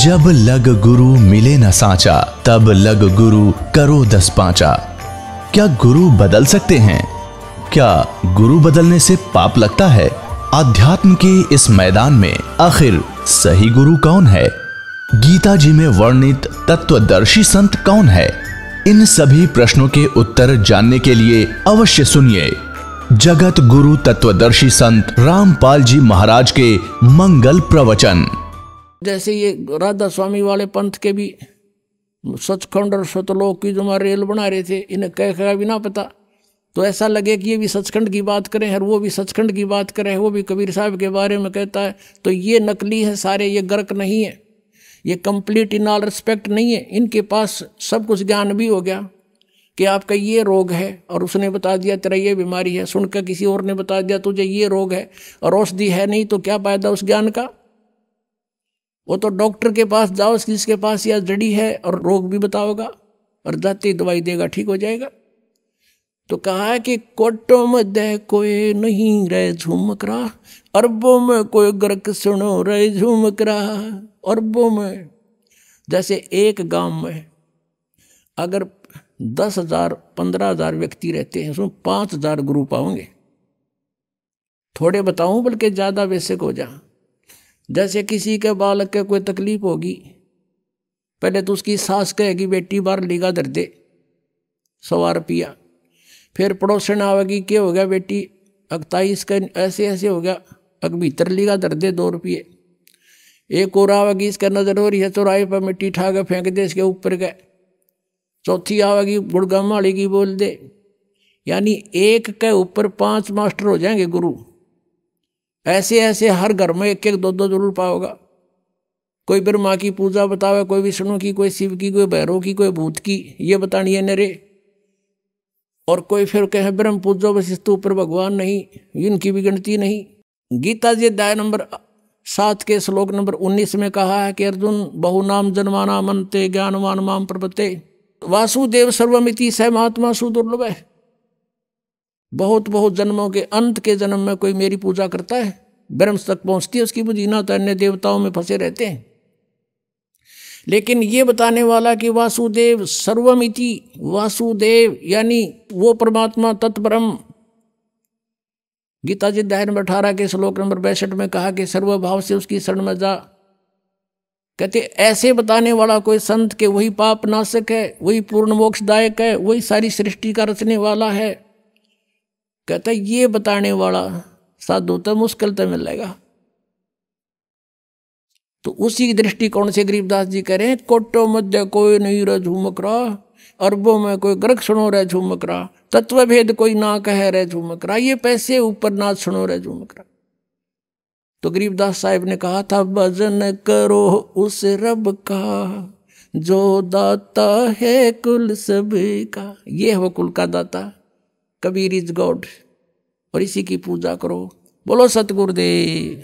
जब लग गुरु मिले न साचा, तब लग गुरु करो 10 पांचा। क्या गुरु बदल सकते हैं? क्या गुरु बदलने से पाप लगता है? आध्यात्म के इस मैदान में आखिर सही गुरु कौन है? गीता जी में वर्णित तत्वदर्शी संत कौन है? इन सभी प्रश्नों के उत्तर जानने के लिए अवश्य सुनिए जगत गुरु तत्वदर्शी संत रामपाल जी महाराज के मंगल प्रवचन। जैसे ये राधा स्वामी वाले पंथ के भी सचखंड और सतलोक की जो हमारे रेल बना रहे थे, इन्हें कह भी ना पता, तो ऐसा लगे कि ये भी सचखंड की बात करें और वो भी सचखंड की बात करें, वो भी कबीर साहब के बारे में कहता है। तो ये नकली है सारे, ये गर्क नहीं है, ये कंप्लीट इन ऑल रिस्पेक्ट नहीं है। इनके पास सब कुछ ज्ञान भी हो गया कि आपका ये रोग है और उसने बता दिया तेरा ये बीमारी है, सुनकर किसी और ने बता दिया तुझे ये रोग है और औषधि है नहीं, तो क्या फायदा उस ज्ञान का? वो तो डॉक्टर के पास जाओ जिसके पास यह जड़ी है और रोग भी बताओगा और जाते ही दवाई देगा, ठीक हो जाएगा। तो कहा है कि कोटों में दे कोई नहीं रहे झूमक रहा, अरबों में कोई गर्क सुनो रहे झूमक रहा। अरबों में, जैसे एक गांव में अगर 10,000 15,000 व्यक्ति रहते हैं, उसमें 5,000 गुरु पाओगे। थोड़े बताऊं बल्कि ज्यादा बेसिक हो जा। जैसे किसी के बालक के कोई तकलीफ होगी, पहले तो उसकी सास कहेगी बेटी बार लीगा दर दे 100 रुपया, फिर पड़ोसन आवेगी क्या हो गया बेटी 28 का ऐसे ऐसे हो गया, अग भीतर लीगा दर दे 2 रुपये। एक और आवेगी इसका नजर हो रही है चौराहे पर मिट्टी ठा के फेंक दे इसके ऊपर गए। चौथी आवेगी गुड़गाम वाली की बोल दे। यानी एक के ऊपर 5 मास्टर हो जाएंगे गुरु। ऐसे ऐसे हर घर में 1-1 2-2 जरूर पाओगा। कोई ब्रह्मा की पूजा बतावे, कोई विष्णु की, कोई शिव की, कोई भैरव की, कोई भूत की, ये बतानी है नरे। और कोई फिर कहे ब्रह्म पूजो वशिष्ठ ऊपर भगवान नहीं, इनकी भी गिनती नहीं। गीता जी अध्याय नंबर 7 के श्लोक नंबर 19 में कहा है कि अर्जुन बहुनाम जन्माना मनते ज्ञानवान माम प्रपते वासुदेव सर्वमिति स महात्मा सुदुर्लभ है। बहुत बहुत जन्मों के अंत के जन्म में कोई मेरी पूजा करता है, ब्रह्म तक पहुंचती है उसकी बुद्धि ना, तो अन्य देवताओं में फंसे रहते हैं। लेकिन ये बताने वाला कि वासुदेव सर्वमिति, वासुदेव यानी वो परमात्मा तत्परम। गीता जी अध्याय नंबर 18 के श्लोक नंबर 62 में कहा कि सर्वभाव से उसकी शरण में जा। कहते ऐसे बताने वाला कोई संत के वही पाप नाशक है, वही पूर्ण मोक्षदायक है, वही सारी सृष्टि का रचने वाला है। कहते ये बताने वाला साधु तो मुश्किल तो मिलेगा। तो उसी दृष्टिकोण से गरीबदास जी कह रहे हैं कोटो मध्य कोई नहीं रह झूमक रहा, अरबों में कोई गर्क सुनो रह झूमक रहा, तत्व भेद कोई ना कह रह झूमक रहा, ये पैसे ऊपर ना सुनो रह झूमक रहा। तो गरीबदास साहिब ने कहा था भजन करो उस रब का जो दाता है कुल सभी का। ये है वो कुल का दाता, कबीर इज गॉड, और इसी की पूजा करो। बोलो सतगुरुदेव।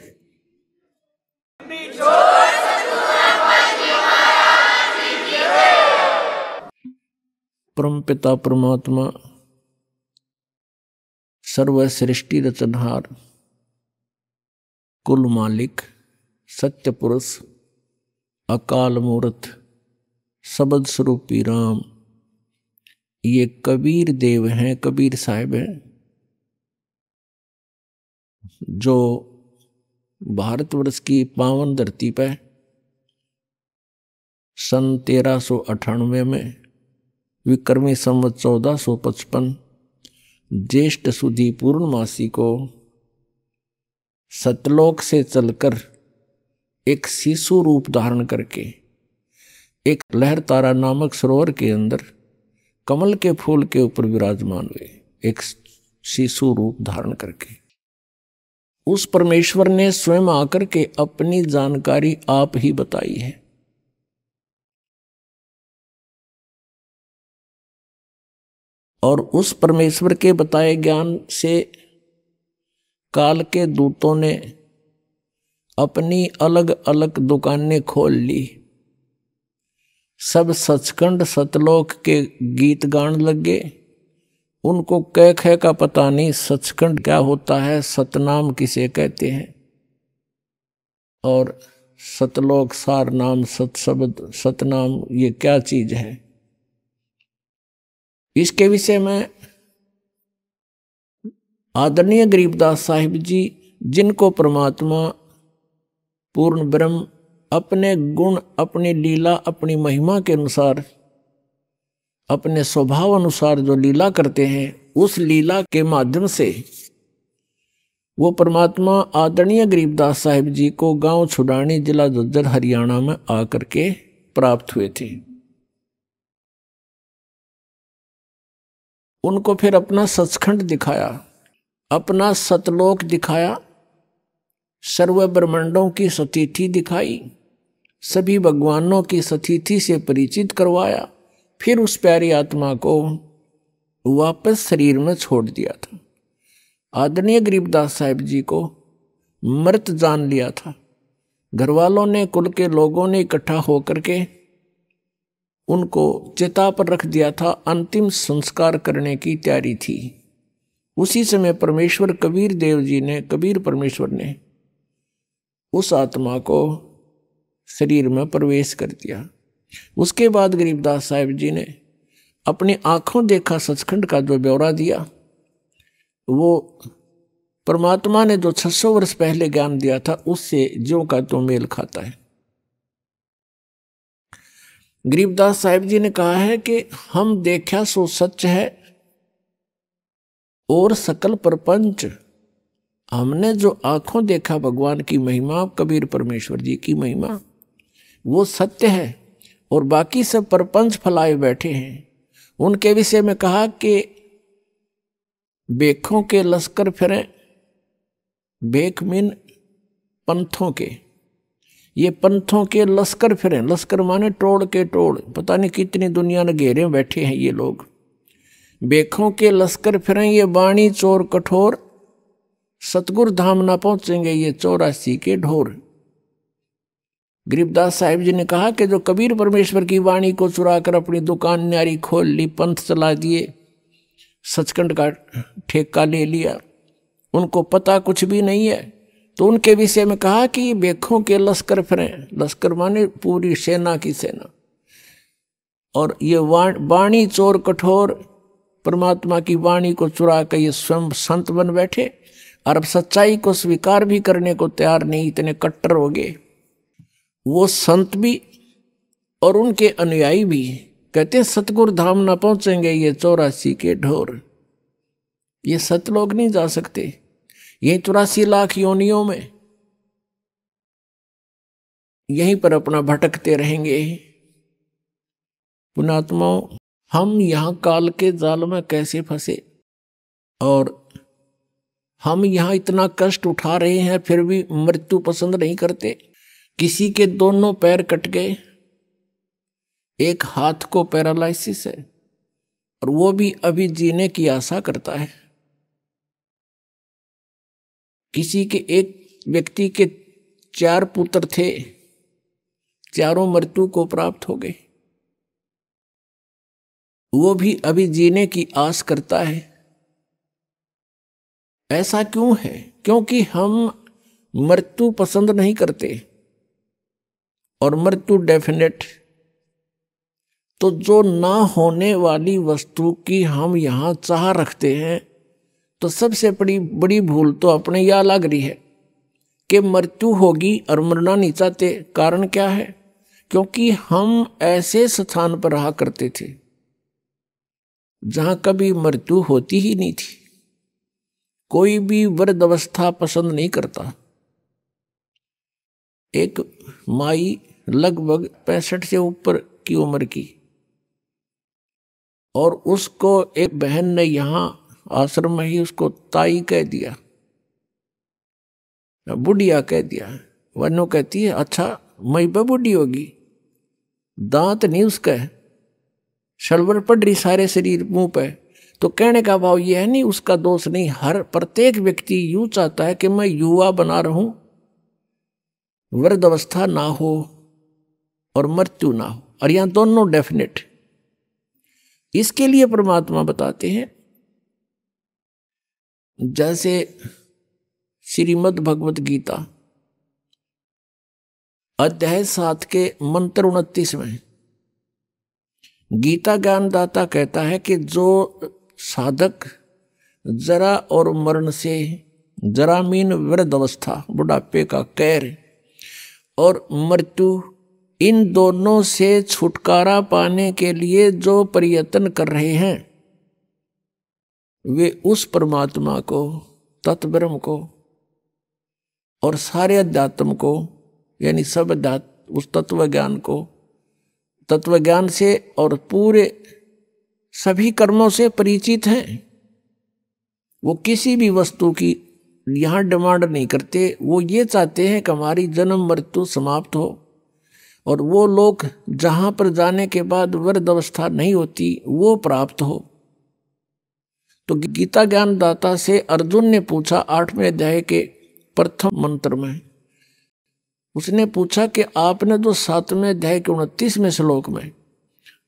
परम पिता परमात्मा सर्व सृष्टि रचनहार कुल मालिक सत्य पुरुष अकाल मूर्त सबद स्वरूपी राम, ये कबीर देव हैं, कबीर साहिब हैं, जो भारतवर्ष की पावन धरती पर सन 1398 में विक्रमी संवत 1455 ज्येष्ठ सुदी पूर्णमासी को सतलोक से चलकर एक शिशु रूप धारण करके एक लहर तारा नामक सरोवर के अंदर कमल के फूल के ऊपर विराजमान हुए, एक शिशु रूप धारण करके। उस परमेश्वर ने स्वयं आकर के अपनी जानकारी आप ही बताई है। और उस परमेश्वर के बताए ज्ञान से काल के दूतों ने अपनी अलग अलग दुकानें खोल ली। सब सचखंड सतलोक के गीत गान लगे। उनको कह कह का पता नहीं सचखंड क्या होता है, सतनाम किसे कहते हैं। और सतलोक सार नाम सत शब्द सतनाम ये क्या चीज है। इसके विषय में आदरणीय गरीबदास साहिब जी, जिनको परमात्मा पूर्ण ब्रह्म अपने गुण अपनी लीला अपनी महिमा के अनुसार अपने स्वभाव अनुसार जो लीला करते हैं, उस लीला के माध्यम से वो परमात्मा आदरणीय गरीबदास साहिब जी को गांव छुड़ानी जिला झज्जर हरियाणा में आकर के प्राप्त हुए थे। उनको फिर अपना सचखंड दिखाया, अपना सतलोक दिखाया, सर्व ब्रह्मांडों की सतिथि दिखाई, सभी भगवानों की सतिथि से परिचित करवाया, फिर उस प्यारी आत्मा को वापस शरीर में छोड़ दिया था। आदरणीय गरीबदास साहिब जी को मृत जान लिया था। घर वालों ने, कुल के लोगों ने इकट्ठा होकर के उनको चिता पर रख दिया था। अंतिम संस्कार करने की तैयारी थी। उसी समय परमेश्वर कबीर देव जी ने, कबीर परमेश्वर ने उस आत्मा को शरीर में प्रवेश कर दिया। उसके बाद गरीबदास साहिब जी ने अपनी आंखों देखा सचखंड का जो ब्यौरा दिया, वो परमात्मा ने जो 600 वर्ष पहले ज्ञान दिया था उससे ज्यों का तो मेल खाता है। गरीबदास साहिब जी ने कहा है कि हम देखा सो सच है और सकल प्रपंच। हमने जो आंखों देखा भगवान की महिमा, कबीर परमेश्वर जी की महिमा, वो सत्य है और बाकी सब प्रपंच फैलाए बैठे हैं। उनके विषय में कहा कि बेखों के लश्कर फिरें, बेख मीन पंथों के, ये पंथों के लश्कर फिरें। लश्कर माने टोड़ के टोड़, पता नहीं कितनी दुनिया ने घेरे बैठे हैं ये लोग। बेखों के लश्कर फिरें ये बाणी चोर कठोर, सतगुरु धाम ना पहुंचेंगे ये 84 के ढोर। गरीबदास साहिब जी ने कहा कि जो कबीर परमेश्वर की वाणी को चुराकर अपनी दुकान न्यारी खोल ली, पंथ चला दिए, सचखंड का ठेका ले लिया, उनको पता कुछ भी नहीं है, तो उनके विषय में कहा कि ये बेखों के लश्कर फिरें। लश्कर माने पूरी सेना की सेना। और ये वाणी चोर कठोर, परमात्मा की वाणी को चुरा कर ये स्वयं संत बन बैठे और अब सच्चाई को स्वीकार भी करने को तैयार नहीं, इतने कट्टर हो गए। वो संत भी और उनके अनुयायी भी कहते हैं सतगुरु धाम ना पहुंचेंगे ये 84 के ढोर। ये सतलोक नहीं जा सकते, ये 84 लाख योनियों में यहीं पर अपना भटकते रहेंगे। पुणात्माओं, हम यहां काल के जाल में कैसे फंसे और हम यहां इतना कष्ट उठा रहे हैं, फिर भी मृत्यु पसंद नहीं करते। किसी के दोनों पैर कट गए, एक हाथ को पैरालाइसिस है और वो भी अभी जीने की आशा करता है। किसी के, एक व्यक्ति के 4 पुत्र थे, चारों मृत्यु को प्राप्त हो गए, वो भी अभी जीने की आस करता है। ऐसा क्यों है? क्योंकि हम मृत्यु पसंद नहीं करते और मृत्यु डेफिनेट। तो जो ना होने वाली वस्तु की हम यहां चाह रखते हैं, तो सबसे बड़ी भूल तो अपने यह लग रही है कि मृत्यु होगी और मरना नहीं चाहते। कारण क्या है? क्योंकि हम ऐसे स्थान पर रहा करते थे जहां कभी मृत्यु होती ही नहीं थी। कोई भी वृद्ध अवस्था पसंद नहीं करता। एक माई लगभग 65 से ऊपर की उम्र की, और उसको एक बहन ने यहां आश्रम में ही उसको ताई कह दिया, बुढ़िया कह दिया। वनो कहती है अच्छा मई पे बुढ़ी होगी, दांत नहीं उसका, शलवर पड़ रही सारे शरीर मुंह पे। तो कहने का भाव ये है नहीं, उसका दोष नहीं। हर प्रत्येक व्यक्ति यूं चाहता है कि मैं युवा बना रहूं, वृद्ध अवस्था ना हो और मृत्यु ना हो, और यहां दोनों डेफिनेट। इसके लिए परमात्मा बताते हैं, जैसे श्रीमद् भगवत गीता अध्याय 7 के मंत्र 29 में गीता ज्ञानदाता कहता है कि जो साधक जरा और मरण से, जरामीन वृद्ध अवस्था बुढ़ापे का कैर और मृत्यु, इन दोनों से छुटकारा पाने के लिए जो प्रयत्न कर रहे हैं वे उस परमात्मा को, तत्ब्रह्म को और सारे अध्यात्म को, यानी सब अध्यात्म, उस तत्व ज्ञान को, तत्व ज्ञान से और पूरे सभी कर्मों से परिचित हैं। वो किसी भी वस्तु की यहाँ डिमांड नहीं करते, वो ये चाहते हैं कि हमारी जन्म मृत्यु समाप्त हो और वो लोग जहाँ पर जाने के बाद वृद्ध अवस्था नहीं होती वो प्राप्त हो। तो गीता ज्ञानदाता से अर्जुन ने पूछा 8वें अध्याय के प्रथम मंत्र में, उसने पूछा कि आपने जो 7वें अध्याय के 29वें श्लोक में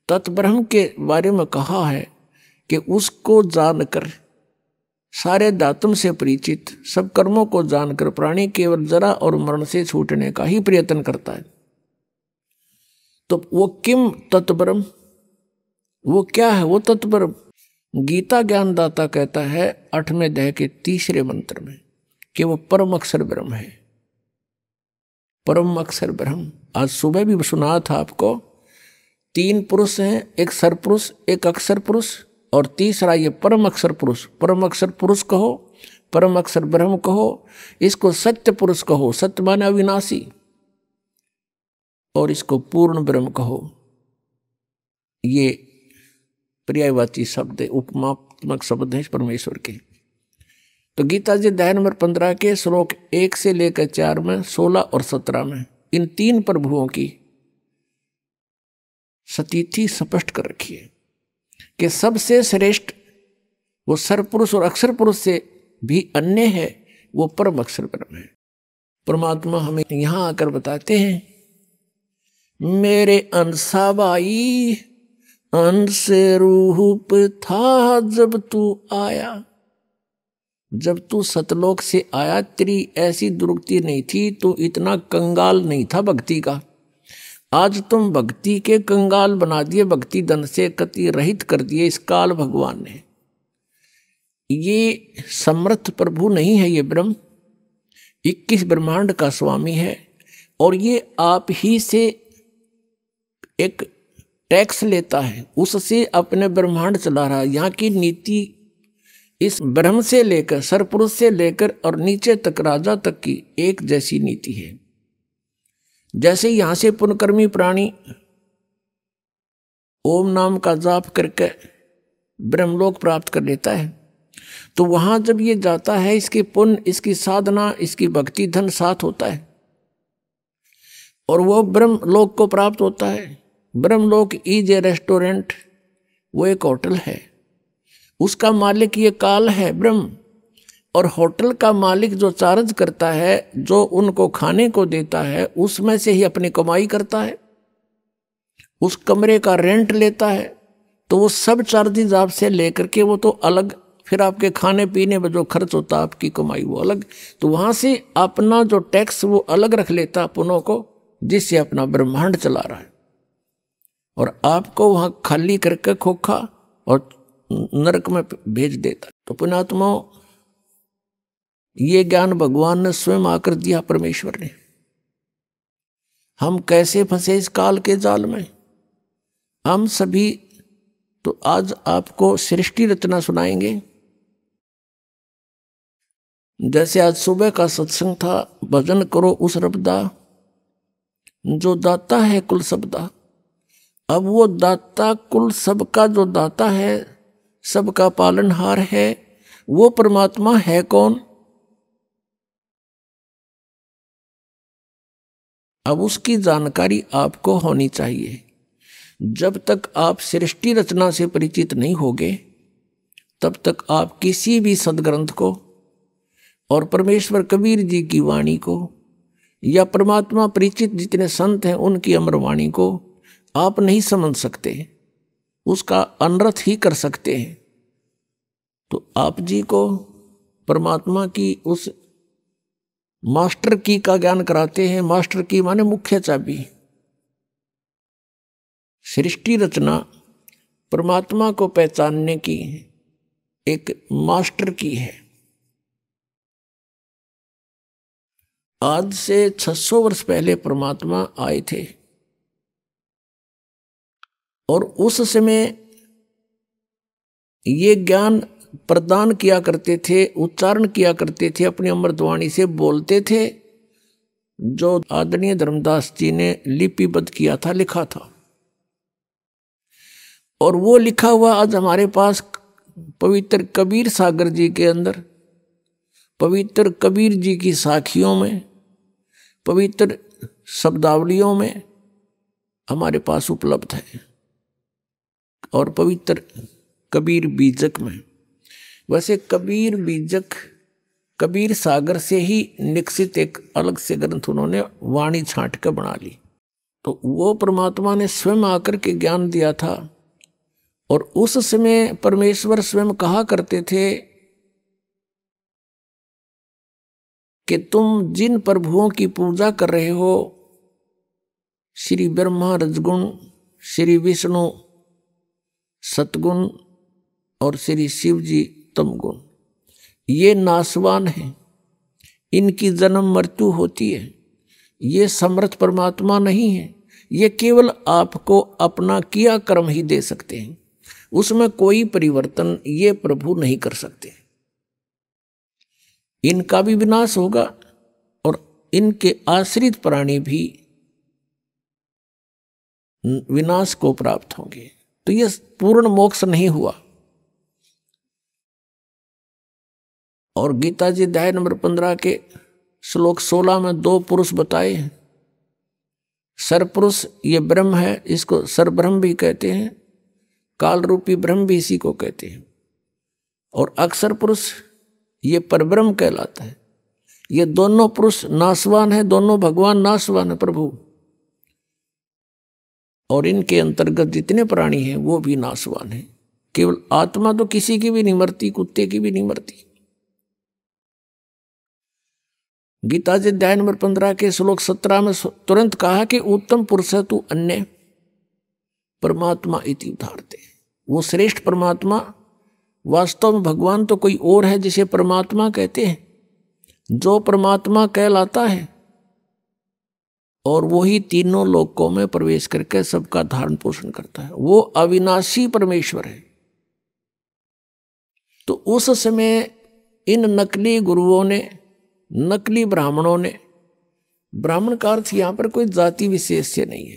तत्ब्रह्म के बारे में कहा है कि उसको जानकर, सारे दातुम से परिचित, सब कर्मों को जानकर प्राणी केवल जरा और मरण से छूटने का ही प्रयत्न करता है, तो वो किम तत्ब्रह्म, वो क्या है वो तत्ब्रह्म? गीता ज्ञानदाता कहता है 8वें अध्याय के 3रे मंत्र में कि वो परम अक्षर ब्रह्म है। परम अक्षर ब्रह्म, आज सुबह भी सुना था आपको, 3 पुरुष हैं, एक सरपुरुष, एक अक्षर पुरुष और तीसरा ये परम अक्षर पुरुष। परम अक्षर पुरुष कहो, परम अक्षर ब्रह्म कहो, इसको सत्य पुरुष कहो, सत्य माने अविनाशी, और इसको पूर्ण ब्रह्म कहो। ये पर्यायवाची शब्द है, उपमात्मक शब्द है परमेश्वर के। तो गीता जी अध्याय नंबर 15 के श्लोक 1 से लेकर 4 में, 16 और 17 में इन 3 प्रभुओं की स्थिति स्पष्ट कर रखी है कि सबसे श्रेष्ठ वो सरपुरुष और अक्षर पुरुष से भी अन्य है, वो परम अक्षर ब्रह्म है। परमात्मा हमें यहां आकर बताते हैं, मेरे अंसाबाई अंश रूप था जब तू आया, जब तू सतलोक से आया तेरी ऐसी दुर्गति नहीं थी, तू इतना कंगाल नहीं था भक्ति का। आज तुम भक्ति के कंगाल बना दिए, भक्ति धन से कति रहित कर दिए इस काल भगवान ने। ये समर्थ प्रभु नहीं है, ये ब्रह्म 21 ब्रह्मांड का स्वामी है और ये आप ही से एक टैक्स लेता है, उससे अपने ब्रह्मांड चला रहा है। यहाँ की नीति इस ब्रह्म से लेकर, सरपुरुष से लेकर और नीचे तक, राजा तक की एक जैसी नीति है। जैसे यहां से पुण्यकर्मी प्राणी ओम नाम का जाप करके ब्रह्मलोक प्राप्त कर लेता है, तो वहां जब ये जाता है, इसके पुण्य, इसकी साधना, इसकी भक्ति धन साथ होता है और वो ब्रह्मलोक को प्राप्त होता है। ब्रह्मलोक इज ए रेस्टोरेंट, वो एक होटल है, उसका मालिक ये काल है ब्रह्म, और होटल का मालिक जो चार्ज करता है, जो उनको खाने को देता है, उसमें से ही अपनी कमाई करता है, उस कमरे का रेंट लेता है, तो वो सब चार्जेज आपसे लेकर के वो तो अलग, फिर आपके खाने पीने में जो खर्च होता है, आपकी कमाई वो अलग, तो वहां से अपना जो टैक्स वो अलग रख लेता अपनों को, जिससे अपना ब्रह्मांड चला रहा है, और आपको वहां खाली करके खोखा और नरक में भेज देता। तो पुण्यात्माओं, ये ज्ञान भगवान ने स्वयं आकर दिया, परमेश्वर ने। हम कैसे फंसे इस काल के जाल में, हम सभी तो आज आपको सृष्टि रचना सुनाएंगे। जैसे आज सुबह का सत्संग था, भजन करो उस रबदा जो दाता है कुल सबदा। अब वो दाता कुल सबका जो दाता है, सबका पालनहार है, वो परमात्मा है कौन? अब उसकी जानकारी आपको होनी चाहिए। जब तक आप सृष्टि रचना से परिचित नहीं होगे, तब तक आप किसी भी सदग्रंथ को और परमेश्वर कबीर जी की वाणी को या परमात्मा परिचित जितने संत हैं उनकी अमर वाणी को आप नहीं समझ सकते, उसका अनर्थ ही कर सकते हैं। तो आप जी को परमात्मा की उस मास्टर की का ज्ञान कराते हैं। मास्टर की माने मुख्य चाबी। सृष्टि रचना परमात्मा को पहचानने की एक मास्टर की है। आज से 600 वर्ष पहले परमात्मा आए थे और उस समय ये ज्ञान प्रदान किया करते थे, उच्चारण किया करते थे, अपनी अमृतवाणी से बोलते थे, जो आदरणीय धर्मदास जी ने लिपिबद्ध किया था, लिखा था। और वो लिखा हुआ आज हमारे पास पवित्र कबीर सागर जी के अंदर, पवित्र कबीर जी की साखियों में, पवित्र शब्दावलियों में हमारे पास उपलब्ध है और पवित्र कबीर बीजक में। वैसे कबीर बीजक कबीर सागर से ही निकसित एक अलग से ग्रंथ उन्होंने वाणी छांट कर बना ली। तो वो परमात्मा ने स्वयं आकर के ज्ञान दिया था। और उस समय परमेश्वर स्वयं कहा करते थे कि तुम जिन प्रभुओं की पूजा कर रहे हो, श्री ब्रह्मा रजगुण, श्री विष्णु सतगुण और श्री शिव जी तमगुण, ये नासवान हैं, इनकी जन्म मृत्यु होती है। ये समर्थ परमात्मा नहीं है। ये केवल आपको अपना किया कर्म ही दे सकते हैं, उसमें कोई परिवर्तन ये प्रभु नहीं कर सकते। इनका भी विनाश होगा और इनके आश्रित प्राणी भी विनाश को प्राप्त होंगे। तो ये पूर्ण मोक्ष नहीं हुआ। और गीता जी अध्याय नंबर 15 के श्लोक 16 में 2 पुरुष बताए हैं। सरपुरुष ये ब्रह्म है, इसको सरब्रह्म भी कहते हैं, काल रूपी ब्रह्म भी इसी को कहते हैं। और अक्षर पुरुष ये परब्रह्म कहलाता है। ये दोनों पुरुष नासवान है, दोनों भगवान नासवान है प्रभु। और इनके अंतर्गत जितने प्राणी हैं वो भी नासवान है। केवल आत्मा तो किसी की भी नहीं मरती, कुत्ते की भी नहीं मरती। गीता जी अध्याय नंबर 15 के श्लोक 17 में तुरंत कहा कि उत्तम पुरुष है तू अन्य परमात्मा इति उदाहरते। वो श्रेष्ठ परमात्मा वास्तव में भगवान तो कोई और है जिसे परमात्मा कहते हैं, जो परमात्मा कहलाता है और वो ही तीनों लोकों में प्रवेश करके सबका धारण पोषण करता है। वो अविनाशी परमेश्वर है। तो उस समय इन नकली गुरुओं ने, नकली ब्राह्मणों ने, ब्राह्मण का अर्थ यहां पर कोई जाति विशेष से नहीं है।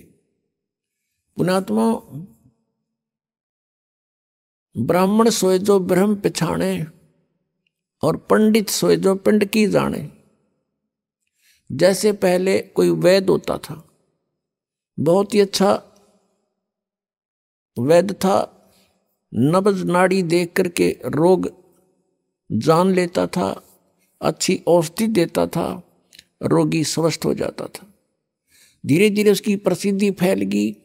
पुण्यात्मा, ब्राह्मण सोए जो ब्रह्म पछाणे और पंडित सोए जो पिंड की जाने। जैसे पहले कोई वैद्य होता था, बहुत ही अच्छा वैद्य था, नब्ज नाड़ी देख करके रोग जान लेता था, अच्छी औषधि देता था, रोगी स्वस्थ हो जाता था। धीरे धीरे उसकी प्रसिद्धि फैल गई।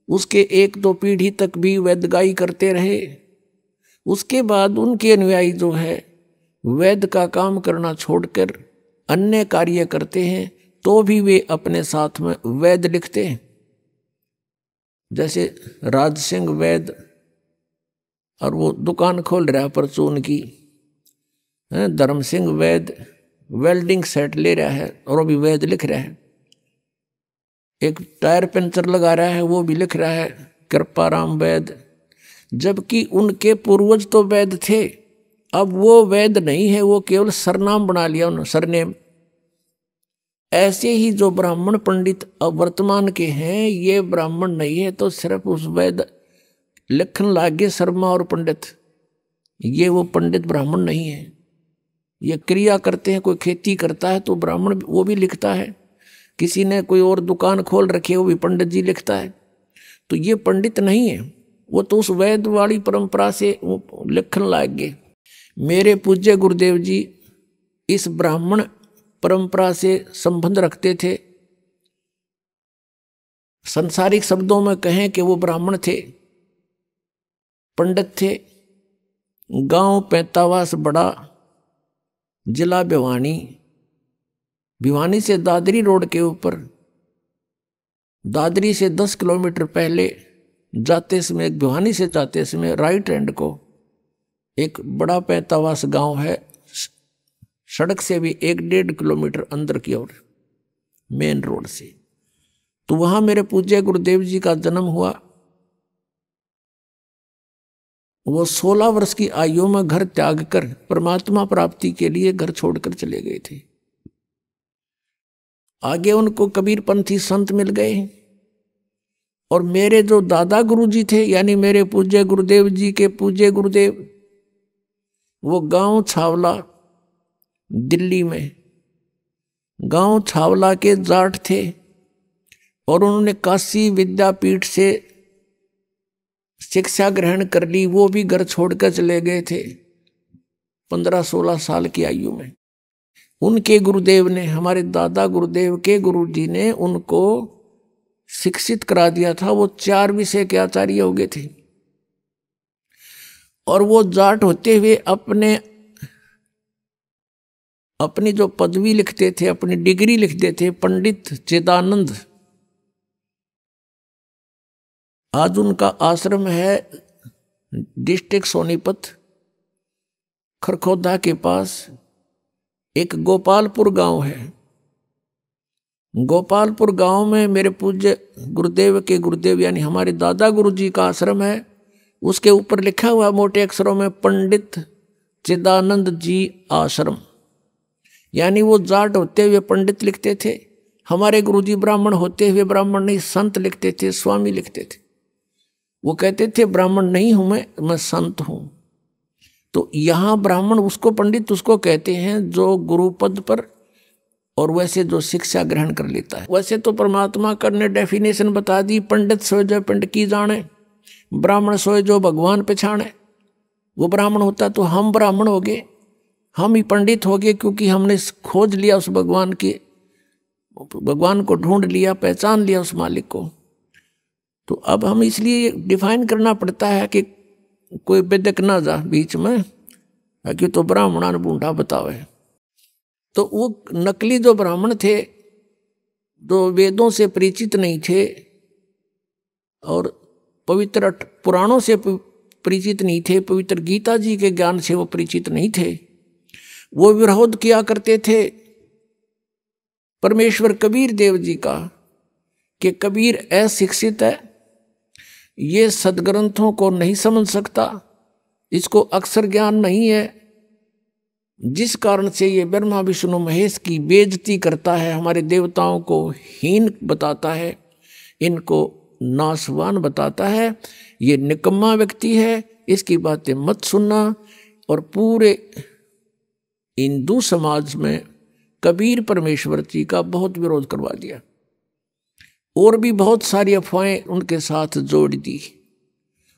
उसके 1-2 पीढ़ी तक भी वैद्यगाई करते रहे। उसके बाद उनके अनुयायी जो है वैद्य का काम करना छोड़कर अन्य कार्य करते हैं, तो भी वे अपने साथ में वैद्य लिखते हैं। जैसे राज सिंह वैद्य, और वो दुकान खोल रहा है परचून की। धर्म सिंह वैद्य वेल्डिंग सेट ले रहा है और वो भी वैद्य लिख रहा है। एक टायर पंचर लगा रहा है, वो भी लिख रहा है कृपाराम वैद्य। जबकि उनके पूर्वज तो वैद्य थे। अब वो वैद्य नहीं है, वो केवल सरनाम बना लिया उन्होंने, सरनेम। ऐसे ही जो ब्राह्मण पंडित अब वर्तमान के हैं, ये ब्राह्मण नहीं है तो सिर्फ उस वैद्य लिखन लागे शर्मा और पंडित। ये वो पंडित ब्राह्मण नहीं है। ये क्रिया करते हैं, कोई खेती करता है तो ब्राह्मण वो भी लिखता है, किसी ने कोई और दुकान खोल रखी है वो भी पंडित जी लिखता है। तो ये पंडित नहीं है, वो तो उस वैद्य वाली परंपरा से लिखन लाग गए। मेरे पूज्य गुरुदेव जी इस ब्राह्मण परंपरा से संबंध रखते थे। संसारिक शब्दों में कहें कि वो ब्राह्मण थे, पंडित थे। गांव पैंतावास बड़ा, जिला भिवानी, भिवानी से दादरी रोड के ऊपर, दादरी से 10 किलोमीटर पहले जाते समय, भिवानी से जाते समय राइट हैंड को एक बड़ा पैतावास गांव है, सड़क से भी 1-1.5 किलोमीटर अंदर की ओर, मेन रोड से। तो वहां मेरे पूज्य गुरुदेव जी का जन्म हुआ। वो 16 वर्ष की आयु में घर त्याग कर परमात्मा प्राप्ति के लिए घर छोड़कर चले गए थे। आगे उनको कबीरपंथी संत मिल गए, और मेरे जो दादा गुरुजी थे, यानी मेरे पूज्य गुरुदेव जी के पूज्य गुरुदेव, वो गांव छावला दिल्ली में, गांव छावला के जाट थे, और उन्होंने काशी विद्यापीठ से शिक्षा ग्रहण कर ली। वो भी घर छोड़कर चले गए थे 15-16 साल की आयु में। उनके गुरुदेव ने, हमारे दादा गुरुदेव के गुरुजी ने उनको शिक्षित करा दिया था। वो 4 विषय के आचार्य हो गए थे, और वो जाट होते हुए अपनी जो पदवी लिखते थे, अपनी डिग्री लिखते थे, पंडित चिदानंद। आज उनका आश्रम है डिस्ट्रिक्ट सोनीपत, खरखोदा के पास एक गोपालपुर गांव है। गोपालपुर गांव में मेरे पूज्य गुरुदेव के गुरुदेव यानी हमारे दादा गुरुजी का आश्रम है। उसके ऊपर लिखा हुआ मोटे अक्षरों में पंडित चिदानंद जी आश्रम, यानी वो जाट होते हुए पंडित लिखते थे। हमारे गुरुजी ब्राह्मण होते हुए ब्राह्मण नहीं संत लिखते थे, स्वामी लिखते थे। वो कहते थे ब्राह्मण नहीं हूं मैं संत हूं। तो यहां ब्राह्मण उसको, पंडित उसको कहते हैं जो गुरु पद पर और वैसे जो शिक्षा ग्रहण कर लेता है। वैसे तो परमात्मा का ने डेफिनेशन बता दी, पंडित सोए जो पिंड की जाने, ब्राह्मण सोए जो भगवान पहचाने। वो ब्राह्मण होता तो हम ब्राह्मण हो गए, हम ही पंडित हो गए, क्योंकि हमने खोज लिया उस भगवान को ढूंढ लिया, पहचान लिया उस मालिक को। तो अब हम इसलिए डिफाइन करना पड़ता है कि कोई बेदक ना जा बीच में, कि तो ब्राह्मणा ने बूढ़ा बतावे। तो वो नकली जो ब्राह्मण थे, जो वेदों से परिचित नहीं थे और पवित्र पुराणों से परिचित नहीं थे, पवित्र गीता जी के ज्ञान से वो परिचित नहीं थे, वो विरोध किया करते थे परमेश्वर कबीर देव जी का, कि कबीर अशिक्षित है, ये सदग्रंथों को नहीं समझ सकता, इसको अक्षर ज्ञान नहीं है, जिस कारण से ये ब्रह्मा विष्णु महेश की बेइज्जती करता है, हमारे देवताओं को हीन बताता है, इनको नासवान बताता है, ये निकम्मा व्यक्ति है, इसकी बातें मत सुनना। और पूरे हिंदू समाज में कबीर परमेश्वर जी का बहुत विरोध करवा दिया, और भी बहुत सारी अफवाहें उनके साथ जोड़ दी।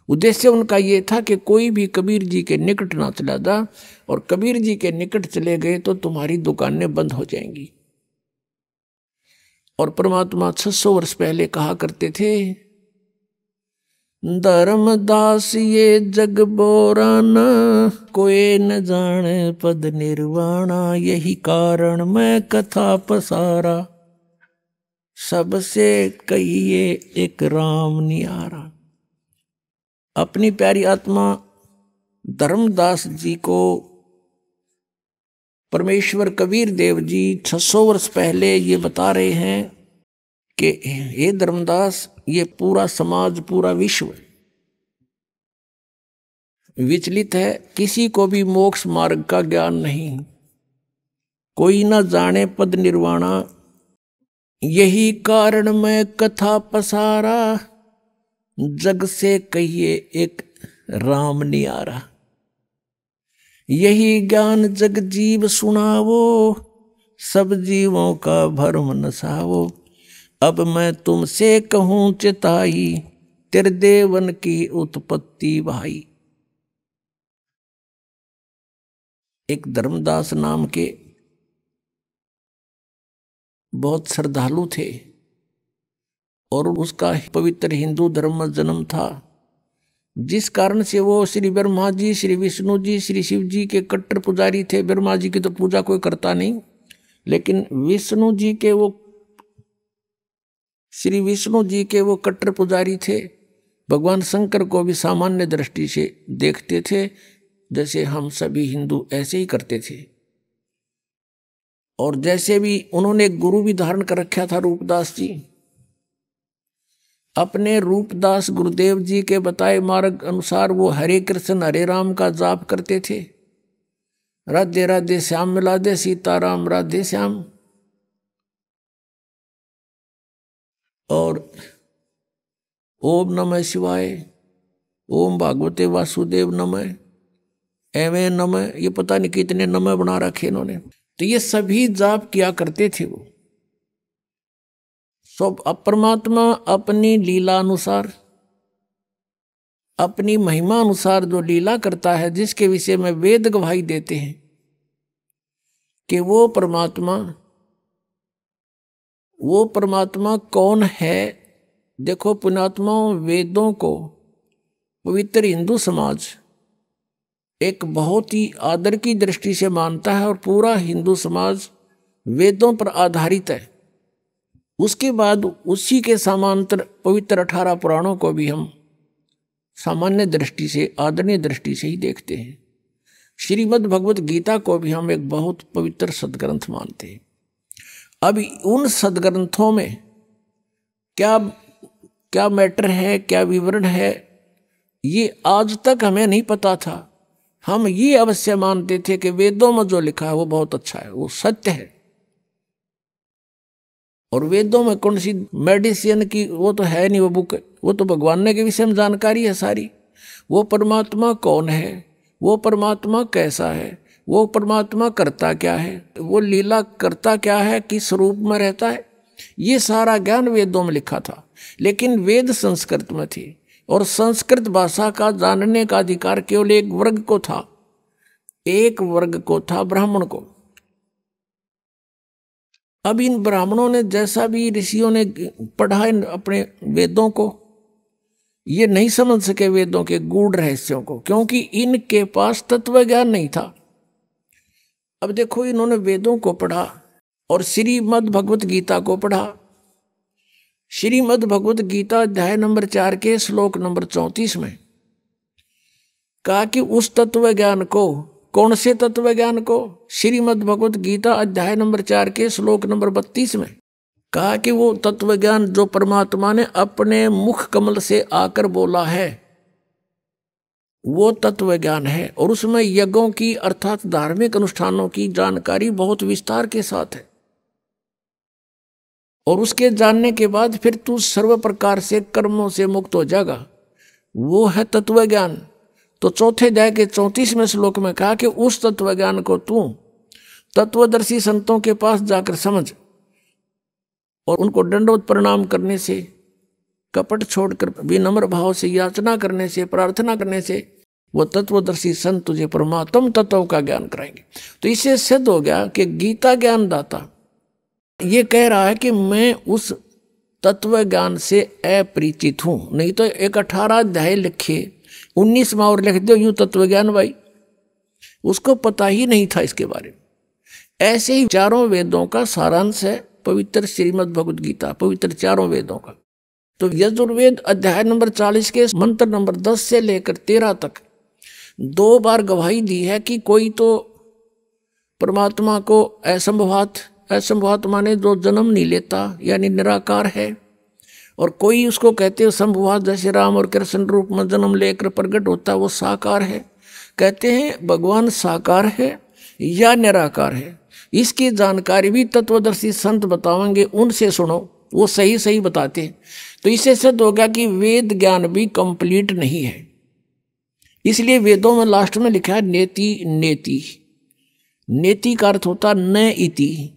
उद्देश्य उनका ये था कि कोई भी कबीर जी के निकट ना चला जा, और कबीर जी के निकट चले गए तो तुम्हारी दुकानें बंद हो जाएंगी। और परमात्मा 600 वर्ष पहले कहा करते थे, धर्मदास ये जग बोराना, कोई न जाने पद निर्वाणा, यही कारण मैं कथा पसारा, सबसे कहिए एक राम नियारा। अपनी प्यारी आत्मा धर्मदास जी को परमेश्वर कबीर देव जी 600 वर्ष पहले ये बता रहे हैं कि हे धर्मदास, ये पूरा समाज, पूरा विश्व विचलित है, किसी को भी मोक्ष मार्ग का ज्ञान नहीं, कोई ना जाने पद निर्वाणा, यही कारण मैं कथा पसारा, जग से कहिए एक राम नियारा। यही ज्ञान जग जीव सुनावो, सब जीवों का भरम नसावो, अब मैं तुमसे कहूँ चिताई, त्रिदेवन की उत्पत्ति भाई। एक धर्मदास नाम के बहुत श्रद्धालु थे, और उसका पवित्र हिंदू धर्म में जन्म था, जिस कारण से वो श्री ब्रह्मा जी, श्री विष्णु जी, श्री शिव जी के कट्टर पुजारी थे। ब्रह्मा जी की तो पूजा कोई करता नहीं, लेकिन विष्णु जी के वो श्री विष्णु जी के वो कट्टर पुजारी थे। भगवान शंकर को भी सामान्य दृष्टि से देखते थे, जैसे हम सभी हिंदू ऐसे ही करते थे। और जैसे भी उन्होंने एक गुरु भी धारण कर रखा था, रूपदास जी। अपने रूपदास गुरुदेव जी के बताए मार्ग अनुसार वो हरे कृष्ण हरे राम का जाप करते थे। राधे राधे श्याम मिला दे सीताराम राधे श्याम। और ओम नमः शिवाय, ओम भागवते वासुदेव नमः, एवं नमः, ये पता नहीं कितने नमः बना रखे इन्होंने। तो ये सभी जाप किया करते थे वो सब। परमात्मा अपनी लीला अनुसार, अपनी महिमा अनुसार जो लीला करता है, जिसके विषय में वेद गवाही देते हैं कि वो परमात्मा कौन है। देखो पुण्यात्माओं, वेदों को पवित्र हिंदू समाज एक बहुत ही आदर की दृष्टि से मानता है और पूरा हिंदू समाज वेदों पर आधारित है। उसके बाद उसी के समांतर पवित्र 18 पुराणों को भी हम सामान्य दृष्टि से, आदरणीय दृष्टि से ही देखते हैं। श्रीमद् भगवत गीता को भी हम एक बहुत पवित्र सदग्रंथ मानते हैं। अब उन सदग्रंथों में क्या मैटर है, क्या विवरण है, ये आज तक हमें नहीं पता था। हम ये अवश्य मानते थे कि वेदों में जो लिखा है वो बहुत अच्छा है, वो सत्य है। और वेदों में कौन सी मेडिसिन की वो तो है नहीं, वो बुक, वो तो भगवान ने के विषय में जानकारी है सारी। वो परमात्मा कौन है, वो परमात्मा कैसा है, वो परमात्मा करता क्या है, वो लीला करता क्या है, किस रूप में रहता है, ये सारा ज्ञान वेदों में लिखा था। लेकिन वेद संस्कृत में थी और संस्कृत भाषा का जानने का अधिकार केवल एक वर्ग को था, एक वर्ग को था, ब्राह्मण को। अब इन ब्राह्मणों ने जैसा भी ऋषियों ने पढ़ा अपने वेदों को, ये नहीं समझ सके वेदों के गूढ़ रहस्यों को, क्योंकि इनके पास तत्व ज्ञान नहीं था। अब देखो, इन्होंने वेदों को पढ़ा और श्रीमद् भगवत गीता को पढ़ा। श्रीमद् भगवत गीता अध्याय नंबर 4 के श्लोक नंबर 34 में कहा कि उस तत्व ज्ञान को, कौन से तत्व ज्ञान को? श्रीमद् भगवत गीता अध्याय नंबर 4 के श्लोक नंबर 32 में कहा कि वो तत्व ज्ञान जो परमात्मा ने अपने मुख कमल से आकर बोला है, वो तत्व ज्ञान है। और उसमें यज्ञों की अर्थात धार्मिक अनुष्ठानों की जानकारी बहुत विस्तार के साथ है। और उसके जानने के बाद फिर तू सर्व प्रकार से कर्मों से मुक्त हो जाएगा, वो है तत्व ज्ञान। तो चौथे अध्याय के 34वें श्लोक में कहा कि उस तत्व ज्ञान को तू तत्वदर्शी संतों के पास जाकर समझ और उनको दंडवत प्रणाम करने से, कपट छोड़कर विनम्र भाव से याचना करने से, प्रार्थना करने से वो तत्वदर्शी संत तुझे परमात्म तत्व का ज्ञान कराएंगे। तो इससे सिद्ध हो गया कि गीता ज्ञान दाता ये कह रहा है कि मैं उस तत्व ज्ञान से अपरिचित हूं। नहीं तो एक 18 अध्याय लिखे, 19वां और लिख दो यूं तत्व ज्ञान भाई, उसको पता ही नहीं था इसके बारे में। ऐसे ही चारों वेदों का सारांश है पवित्र श्रीमद् भगवद गीता, पवित्र चारों वेदों का। तो यजुर्वेद अध्याय नंबर 40 के मंत्र नंबर 10 से लेकर 13 तक 2 बार गवाही दी है कि कोई तो परमात्मा को असंभवात माने जो जन्म नहीं लेता यानी निराकार है, और कोई उसको कहते हैं संभवात, जैसे राम और कृष्ण रूप में जन्म लेकर प्रकट होता है, वो साकार है। कहते हैं भगवान साकार है या निराकार है, इसकी जानकारी भी तत्वदर्शी संत बताएंगे, उनसे सुनो, वो सही सही बताते हैं। तो इससे सिद्ध हो गया कि वेद ज्ञान भी कंप्लीट नहीं है। इसलिए वेदों में लास्ट में लिखा है नेति नेति। नेति का अर्थ होता न इति,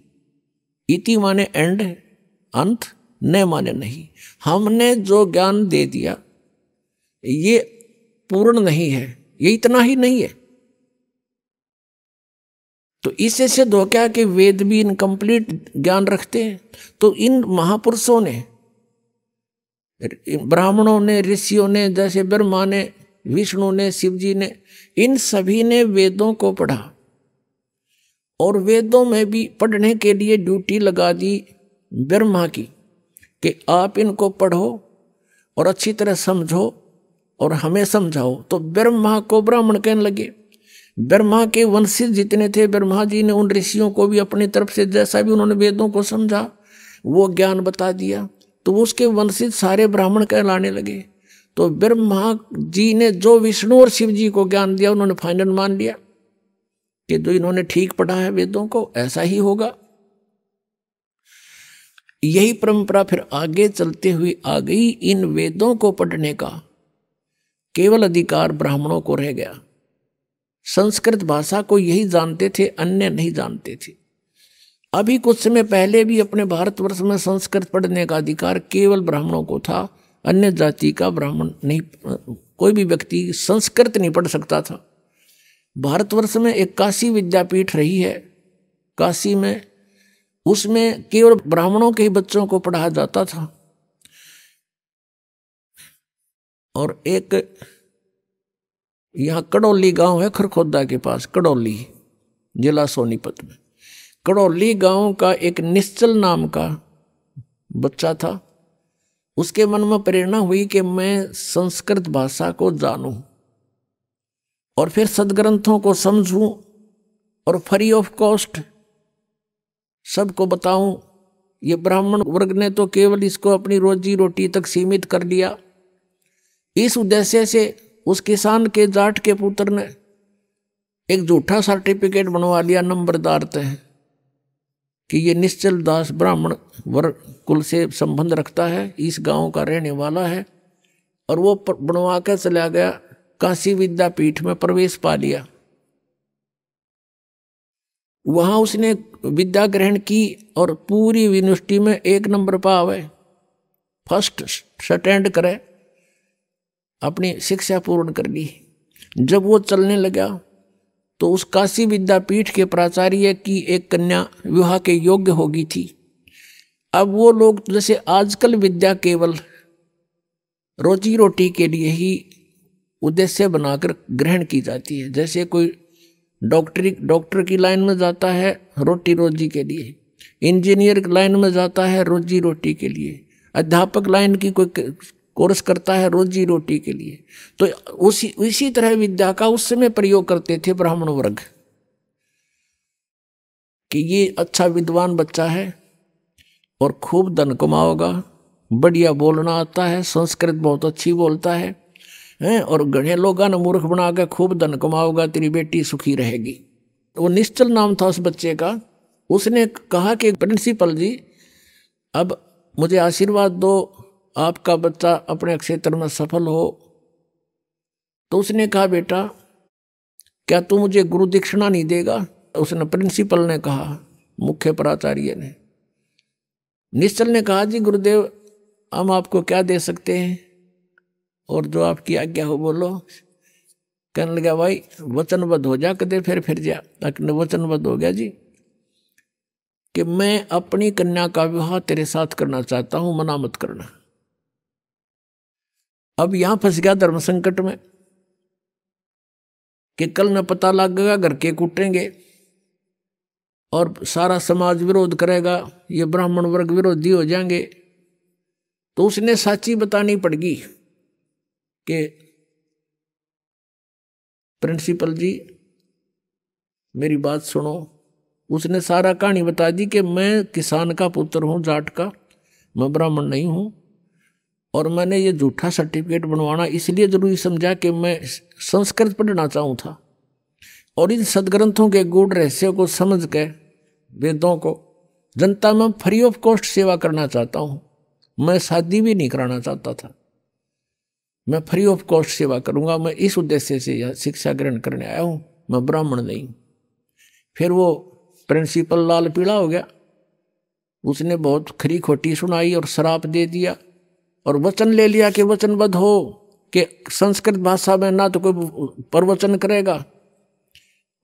इति माने एंड, अंत, न माने नहीं। हमने जो ज्ञान दे दिया ये पूर्ण नहीं है, ये इतना ही नहीं है। तो इससे सिद्ध हो गया कि वेद भी इनकम्प्लीट ज्ञान रखते हैं। तो इन महापुरुषों ने, ब्राह्मणों ने, ऋषियों ने, जैसे ब्रह्मा ने, विष्णु ने, शिव जी ने, इन सभी ने वेदों को पढ़ा और वेदों में भी पढ़ने के लिए ड्यूटी लगा दी ब्रह्मा की कि आप इनको पढ़ो और अच्छी तरह समझो और हमें समझाओ। तो ब्रह्मा को ब्राह्मण कहने लगे। ब्रह्मा के वंशज जितने थे, ब्रह्मा जी ने उन ऋषियों को भी अपनी तरफ से जैसा भी उन्होंने वेदों को समझा वो ज्ञान बता दिया, तो उसके वंशज सारे ब्राह्मण कहलाने लगे। तो ब्रह्मा जी ने जो विष्णु और शिव जी को ज्ञान दिया उन्होंने फाइनल मान लिया कि जो इन्होंने ठीक पढ़ा है वेदों को ऐसा ही होगा। यही परंपरा फिर आगे चलते हुए आ गई। इन वेदों को पढ़ने का केवल अधिकार ब्राह्मणों को रह गया। संस्कृत भाषा को यही जानते थे, अन्य नहीं जानते थे। अभी कुछ समय पहले भी अपने भारतवर्ष में संस्कृत पढ़ने का अधिकार केवल ब्राह्मणों को था, अन्य जाति का ब्राह्मण नहीं, कोई भी व्यक्ति संस्कृत नहीं पढ़ सकता था। भारतवर्ष में एक काशी विद्यापीठ रही है, काशी में, उसमें केवल ब्राह्मणों के ही बच्चों को पढ़ाया जाता था। और एक यहाँ कड़ौली गांव है खरखोदा के पास, कड़ौली जिला सोनीपत में। कड़ौली गांव का एक निश्चल नाम का बच्चा था। उसके मन में प्रेरणा हुई कि मैं संस्कृत भाषा को जानूं और फिर सदग्रंथों को समझूं और फ्री ऑफ कॉस्ट सबको बताऊं। ये ब्राह्मण वर्ग ने तो केवल इसको अपनी रोजी रोटी तक सीमित कर लिया। इस उद्देश्य से उस किसान के जाट के पुत्र ने एक झूठा सर्टिफिकेट बनवा लिया नंबरदार तय कि ये निश्चल दास ब्राह्मण वर्ग कुल से संबंध रखता है, इस गांव का रहने वाला है, और वो बनवा कर चला गया। काशी विद्यापीठ में प्रवेश पा लिया। वहां उसने विद्या ग्रहण की और पूरी यूनिवर्सिटी में 1 नंबर पावे, फर्स्ट स्टैंड करे, अपनी शिक्षा पूर्ण कर ली। जब वो चलने लगा तो उस काशी विद्यापीठ के प्राचार्य की एक कन्या विवाह के योग्य हो गई थी। अब वो लोग जैसे आजकल विद्या केवल रोजी रोटी के लिए ही उद्देश्य बनाकर ग्रहण की जाती है। जैसे कोई डॉक्टर की लाइन में जाता है रोटी रोजी के लिए, इंजीनियर लाइन में जाता है रोजी रोटी के लिए, अध्यापक लाइन की कोई कोर्स करता है रोजी रोटी के लिए। तो उसी तरह विद्या का उस समय प्रयोग करते थे ब्राह्मण वर्ग कि ये अच्छा विद्वान बच्चा है और खूब धन कमाओगा, बढ़िया बोलना आता है, संस्कृत बहुत अच्छी बोलता है, और गणे लोगों ने मूर्ख बना के खूब धन कमाओगा, तेरी बेटी सुखी रहेगी। वो निश्चल नाम था उस बच्चे का। उसने कहा कि प्रिंसिपल जी अब मुझे आशीर्वाद दो, आपका बच्चा अपने क्षेत्र में सफल हो। तो उसने कहा बेटा क्या तू मुझे गुरु दीक्षिणा नहीं देगा? उसने प्रिंसिपल ने कहा, मुख्य प्राचार्य ने। निश्चल ने कहा जी गुरुदेव हम आपको क्या दे सकते हैं और जो आपकी आज्ञा हो बोलो। कहने लगा भाई वचनबद्ध हो जा, कदे फिर जा। वचनबद्ध हो गया जी कि मैं अपनी कन्या का विवाह तेरे साथ करना चाहता हूं, मना मत करना। अब यहां फंस गया धर्म संकट में कि कल न पता लगेगा घर के कूटेंगे और सारा समाज विरोध करेगा, ये ब्राह्मण वर्ग विरोधी हो जाएंगे। तो उसने साची बतानी पड़गी कि प्रिंसिपल जी मेरी बात सुनो। उसने सारा कहानी बता दी कि मैं किसान का पुत्र हूं, जाट का, मैं ब्राह्मण नहीं हूं, और मैंने ये झूठा सर्टिफिकेट बनवाना इसलिए जरूरी समझा कि मैं संस्कृत पढ़ना चाहूँ था और इन सदग्रंथों के गूढ़ रहस्यों को समझ के वेदों को जनता में फ्री ऑफ कॉस्ट सेवा करना चाहता हूँ। मैं शादी भी नहीं कराना चाहता था, मैं फ्री ऑफ कॉस्ट सेवा करूँगा। मैं इस उद्देश्य से यह शिक्षा ग्रहण करने आया हूँ, मैं ब्राह्मण नहीं। फिर वो प्रिंसिपल लाल पीला हो गया। उसने बहुत खरी खोटी सुनाई और श्राप दे दिया और वचन ले लिया कि वचनबद्ध हो कि संस्कृत भाषा में ना तो कोई प्रवचन करेगा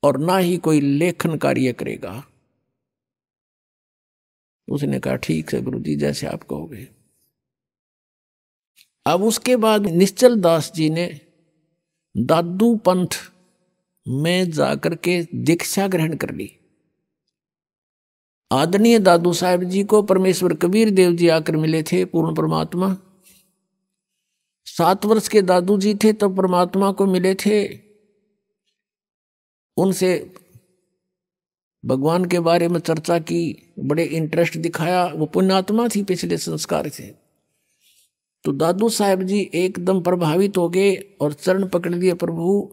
और ना ही कोई लेखन कार्य करेगा। उसने कहा ठीक है गुरु जी जैसे आप कहोगे। अब उसके बाद निश्चल दास जी ने दादू पंथ में जाकर के दीक्षा ग्रहण कर ली। आदरणीय दादू साहब जी को परमेश्वर कबीर देव जी आकर मिले थे, पूर्ण परमात्मा। 7 वर्ष के दादू जी थे तब परमात्मा को मिले थे। उनसे भगवान के बारे में चर्चा की, बड़े इंटरेस्ट दिखाया। वो पुण्यात्मा थी, पिछले संस्कार थे। तो दादू साहब जी एकदम प्रभावित हो गए और चरण पकड़ लिए, प्रभु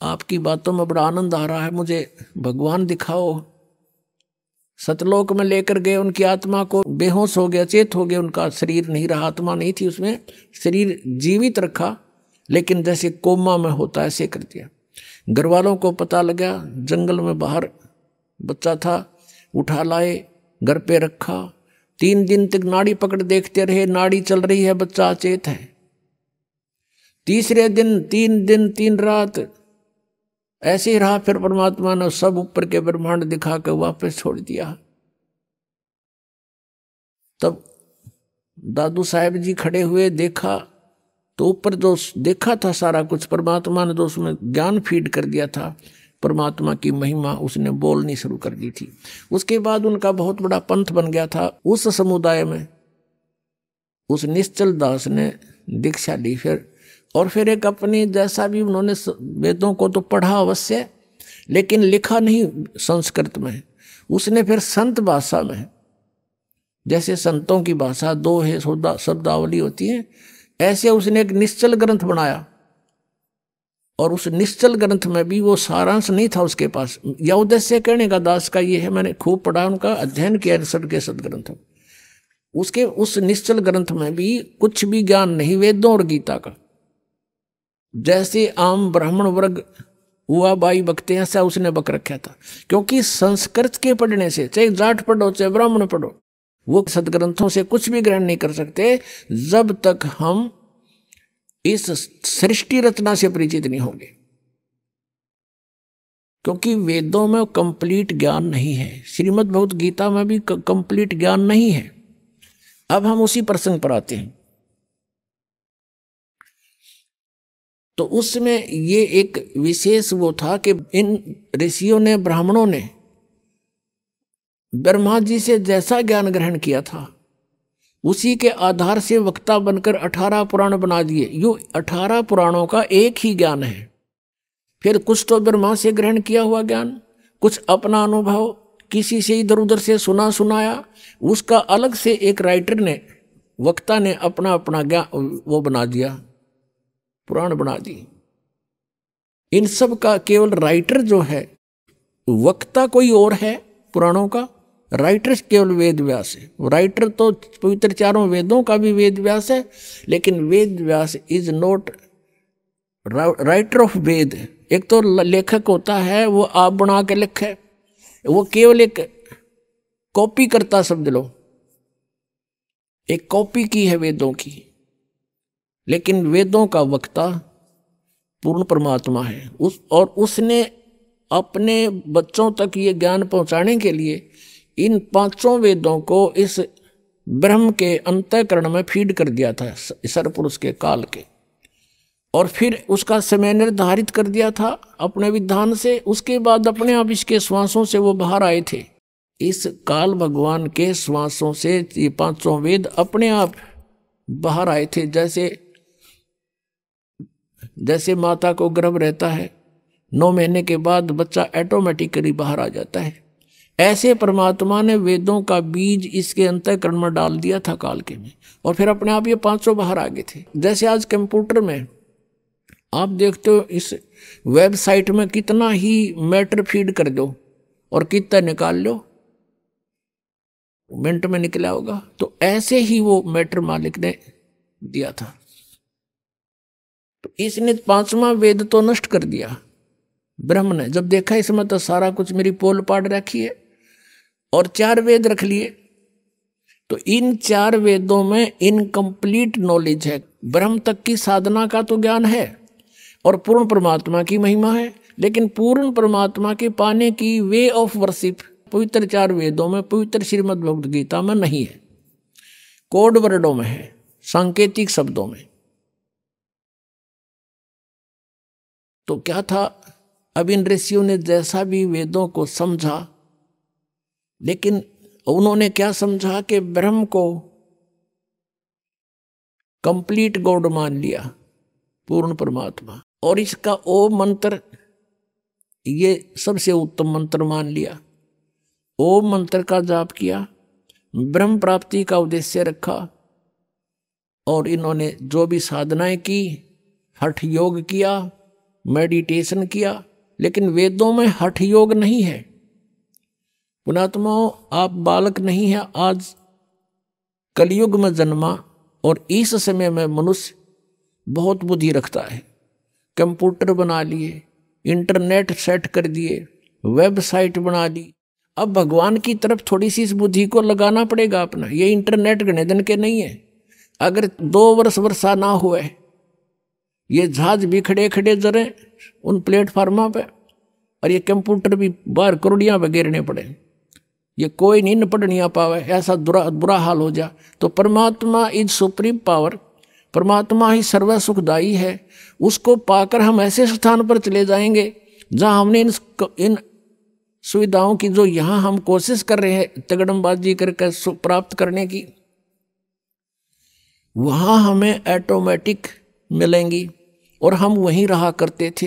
आपकी बातों में बड़ा आनंद आ रहा है, मुझे भगवान दिखाओ। सतलोक में लेकर गए, उनकी आत्मा को बेहोश हो गया, चेत हो गया, उनका शरीर नहीं रहा, आत्मा नहीं थी उसमें, शरीर जीवित रखा लेकिन जैसे कोमा में होता है ऐसे कर दिया। घर वालों को पता लगा, जंगल में बाहर बच्चा था, उठा लाए, घर पे रखा। 3 दिन तक नाड़ी पकड़ देखते रहे, नाड़ी चल रही है, बच्चा अचेत है। तीसरे दिन 3 दिन 3 रात ऐसे ही रहा। फिर परमात्मा ने सब ऊपर के ब्रह्मांड दिखा कर वापस छोड़ दिया। तब दादू साहब जी खड़े हुए, देखा तो ऊपर जो देखा था सारा कुछ परमात्मा ने तो उसमें ज्ञान फीड कर दिया था। परमात्मा की महिमा उसने बोलनी शुरू कर दी थी। उसके बाद उनका बहुत बड़ा पंथ बन गया था। उस समुदाय में उस निश्चल दास ने दीक्षा ली फिर एक अपनी, जैसा भी उन्होंने वेदों को तो पढ़ा अवश्य, लेकिन लिखा नहीं संस्कृत में। उसने फिर संत भाषा में, जैसे संतों की भाषा 2 है, शब्दावली होती है, ऐसे उसने एक निश्चल ग्रंथ बनाया। और उस निश्चल ग्रंथ में भी वो सारांश नहीं था उसके पास। या उद्देश्य कहने का दास का ये है, मैंने खूब पढ़ा, उनका अध्ययन किया सदग्रंथ। उसके उस निश्चल ग्रंथ में भी कुछ भी ज्ञान नहीं वेदों और गीता का। जैसे आम ब्राह्मण वर्ग हुआ बाई बकते हैं, ऐसा उसने बक रखा था। क्योंकि संस्कृत के पढ़ने से, चाहे जाट पढ़ो चाहे ब्राह्मण पढ़ो, वो सदग्रंथों से कुछ भी ग्रहण नहीं कर सकते जब तक हम इस सृष्टि रचना से परिचित नहीं होंगे। क्योंकि वेदों में कंप्लीट ज्ञान नहीं है, श्रीमद् भगवत गीता में भी कंप्लीट ज्ञान नहीं है। अब हम उसी प्रसंग पर आते हैं। तो उसमें ये एक विशेष वो था कि इन ऋषियों ने, ब्राह्मणों ने ब्रह्मा जी से जैसा ज्ञान ग्रहण किया था उसी के आधार से वक्ता बनकर 18 पुराण बना दिए। यो 18 पुराणों का एक ही ज्ञान है। फिर कुछ तो ब्रह्मा से ग्रहण किया हुआ ज्ञान, कुछ अपना अनुभव, किसी से इधर उधर से सुनाया, उसका अलग से एक राइटर ने, वक्ता ने अपना अपना ज्ञान वो बना दिया, पुराण बना दी। इन सब का केवल राइटर जो है, वक्ता कोई और है पुराणों का, राइटर केवल वेद व्यास है। राइटर तो पवित्र 4 वेदों का भी वेद व्यास है, लेकिन Ved Vyas is not writer of वेद। एक तो लेखक होता है, वो आप बना के लिखे, वो केवल एक कॉपी करता, शब्द लो, एक कॉपी की है वेदों की। लेकिन वेदों का वक्ता पूर्ण परमात्मा है। उसने अपने बच्चों तक ये ज्ञान पहुंचाने के लिए इन 5 वेदों को इस ब्रह्म के अंतःकरण में फीड कर दिया था, सरपुरुष के काल के। और फिर उसका समय निर्धारित कर दिया था अपने विधान से। उसके बाद अपने आप इसके श्वासों से वो बाहर आए थे। इस काल भगवान के श्वासों से ये 5 वेद अपने आप बाहर आए थे। जैसे माता को गर्भ रहता है, 9 महीने के बाद बच्चा ऑटोमेटिकली बाहर आ जाता है, ऐसे परमात्मा ने वेदों का बीज इसके अंतःकरण में डाल दिया था काल के में, और फिर अपने आप ये 500 बाहर आ गए थे। जैसे आज कंप्यूटर में आप देखते हो, इस वेबसाइट में कितना ही मैटर फीड कर दो और कितना निकाल लो, मिनट में निकला होगा। तो ऐसे ही वो मैटर मालिक ने दिया था। तो इसने 5वां वेद तो नष्ट कर दिया ब्रह्म ने। जब देखा इसमें तो सारा कुछ मेरी पोल पाड़ रखी है, और 4 वेद रख लिए। तो इन 4 वेदों में इनकम्प्लीट नॉलेज है। ब्रह्म तक की साधना का तो ज्ञान है और पूर्ण परमात्मा की महिमा है, लेकिन पूर्ण परमात्मा के पाने की वे ऑफ वर्शिप पवित्र 4 वेदों में, पवित्र श्रीमद् भगवत गीता में नहीं है। कोड वर्डों में है, सांकेतिक शब्दों में। तो क्या था, अब इन ऋषियों ने जैसा भी वेदों को समझा लेकिन उन्होंने क्या समझा कि ब्रह्म को कंप्लीट गॉड मान लिया, पूर्ण परमात्मा, और इसका ओम मंत्र ये सबसे उत्तम मंत्र मान लिया। ओम मंत्र का जाप किया, ब्रह्म प्राप्ति का उद्देश्य रखा, और इन्होंने जो भी साधनाएं की, हठ योग किया, मेडिटेशन किया, लेकिन वेदों में हठ योग नहीं है। पुणात्माओं, आप बालक नहीं है, आज कलयुग में जन्मा और इस समय में मनुष्य बहुत बुद्धि रखता है। कंप्यूटर बना लिए, इंटरनेट सेट कर दिए, वेबसाइट बना ली। अब भगवान की तरफ थोड़ी सी इस बुद्धि को लगाना पड़ेगा अपना। ये इंटरनेट गणे दिन के नहीं है। अगर 2 वर्ष वर्षा ना हुए, ये जहाज भी खड़े खड़े जरे उन प्लेटफार्मों पे, और ये कंप्यूटर भी बाहर करोड़ियां पे गिरने पड़े, ये कोई नहीं निपट नहीं पावे, ऐसा बुरा हाल हो जा। तो परमात्मा इज सुप्रीम पावर, परमात्मा ही सर्व सुखदायी है। उसको पाकर हम ऐसे स्थान पर चले जाएंगे जहां हमने इन सुविधाओं की, जो यहाँ हम कोशिश कर रहे हैं तगड़मबाजी करके प्राप्त करने की, वहाँ हमें ऑटोमेटिक मिलेंगी। और हम वहीं रहा करते थे।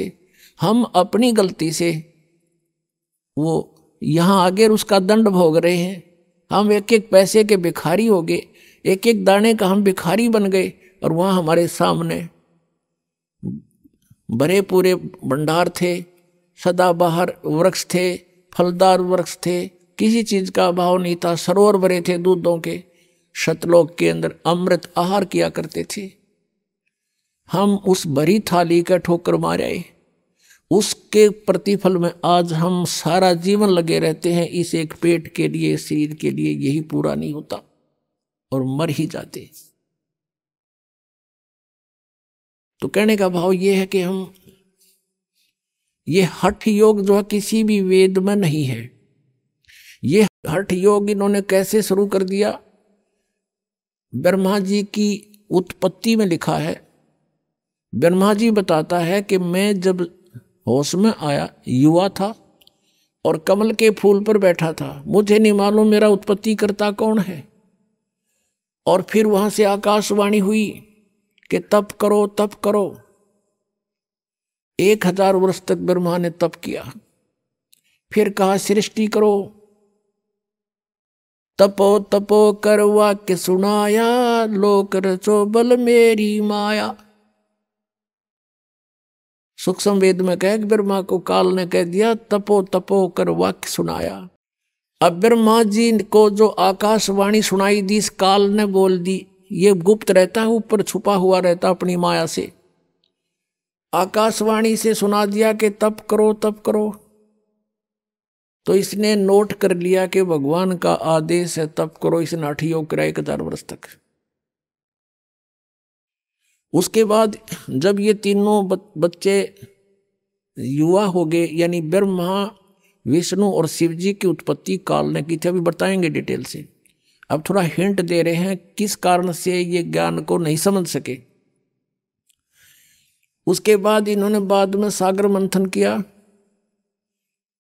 हम अपनी गलती से वो यहाँ आगे उसका दंड भोग रहे हैं। हम एक एक पैसे के भिखारी हो गए, एक एक दाने का हम भिखारी बन गए, और वहाँ हमारे सामने भरे पूरे भंडार थे, सदाबहार वृक्ष थे, फलदार वृक्ष थे, किसी चीज का अभाव नहीं था, सरोवर भरे थे दूधों के, शतलोक के अंदर अमृत आहार किया करते थे। हम उस भरी थाली का ठोकर मारे, उसके प्रतिफल में आज हम सारा जीवन लगे रहते हैं इस एक पेट के लिए, शरीर के लिए। यही पूरा नहीं होता और मर ही जाते। तो कहने का भाव ये है कि हम ये हठ योग जो है किसी भी वेद में नहीं है। ये हठ योग इन्होंने कैसे शुरू कर दिया? ब्रह्मा जी की उत्पत्ति में लिखा है। ब्रह्मा जी बताता है कि मैं जब होश में आया, युवा था और कमल के फूल पर बैठा था, मुझे नहीं मालूम मेरा उत्पत्ति करता कौन है। और फिर वहां से आकाशवाणी हुई कि तप करो तप करो। 1000 वर्ष तक ब्रह्मा ने तप किया। फिर कहा सृष्टि करो, तपो तपो कर वाक्य सुनाया, लोक रचो बल मेरी माया। सूक्ष्म वेद में कह ब्रह्मा को काल ने कह दिया तपो तपो कर वाक्य सुनाया। अब ब्रह्मा जी को जो आकाशवाणी सुनाई दी, इस काल ने बोल दी। ये गुप्त रहता है, ऊपर छुपा हुआ रहता अपनी माया से। आकाशवाणी से सुना दिया कि तप करो तप करो। तो इसने नोट कर लिया कि भगवान का आदेश है तप करो। इसने हठ योग कराया 1000 वर्ष तक। उसके बाद जब ये तीनों बच्चे युवा हो गए, यानी ब्रह्मा, विष्णु और शिव जी की उत्पत्ति काल ने की थी। अभी बताएंगे डिटेल से। अब थोड़ा हिंट दे रहे हैं किस कारण से ये ज्ञान को नहीं समझ सके। उसके बाद इन्होंने बाद में सागर मंथन किया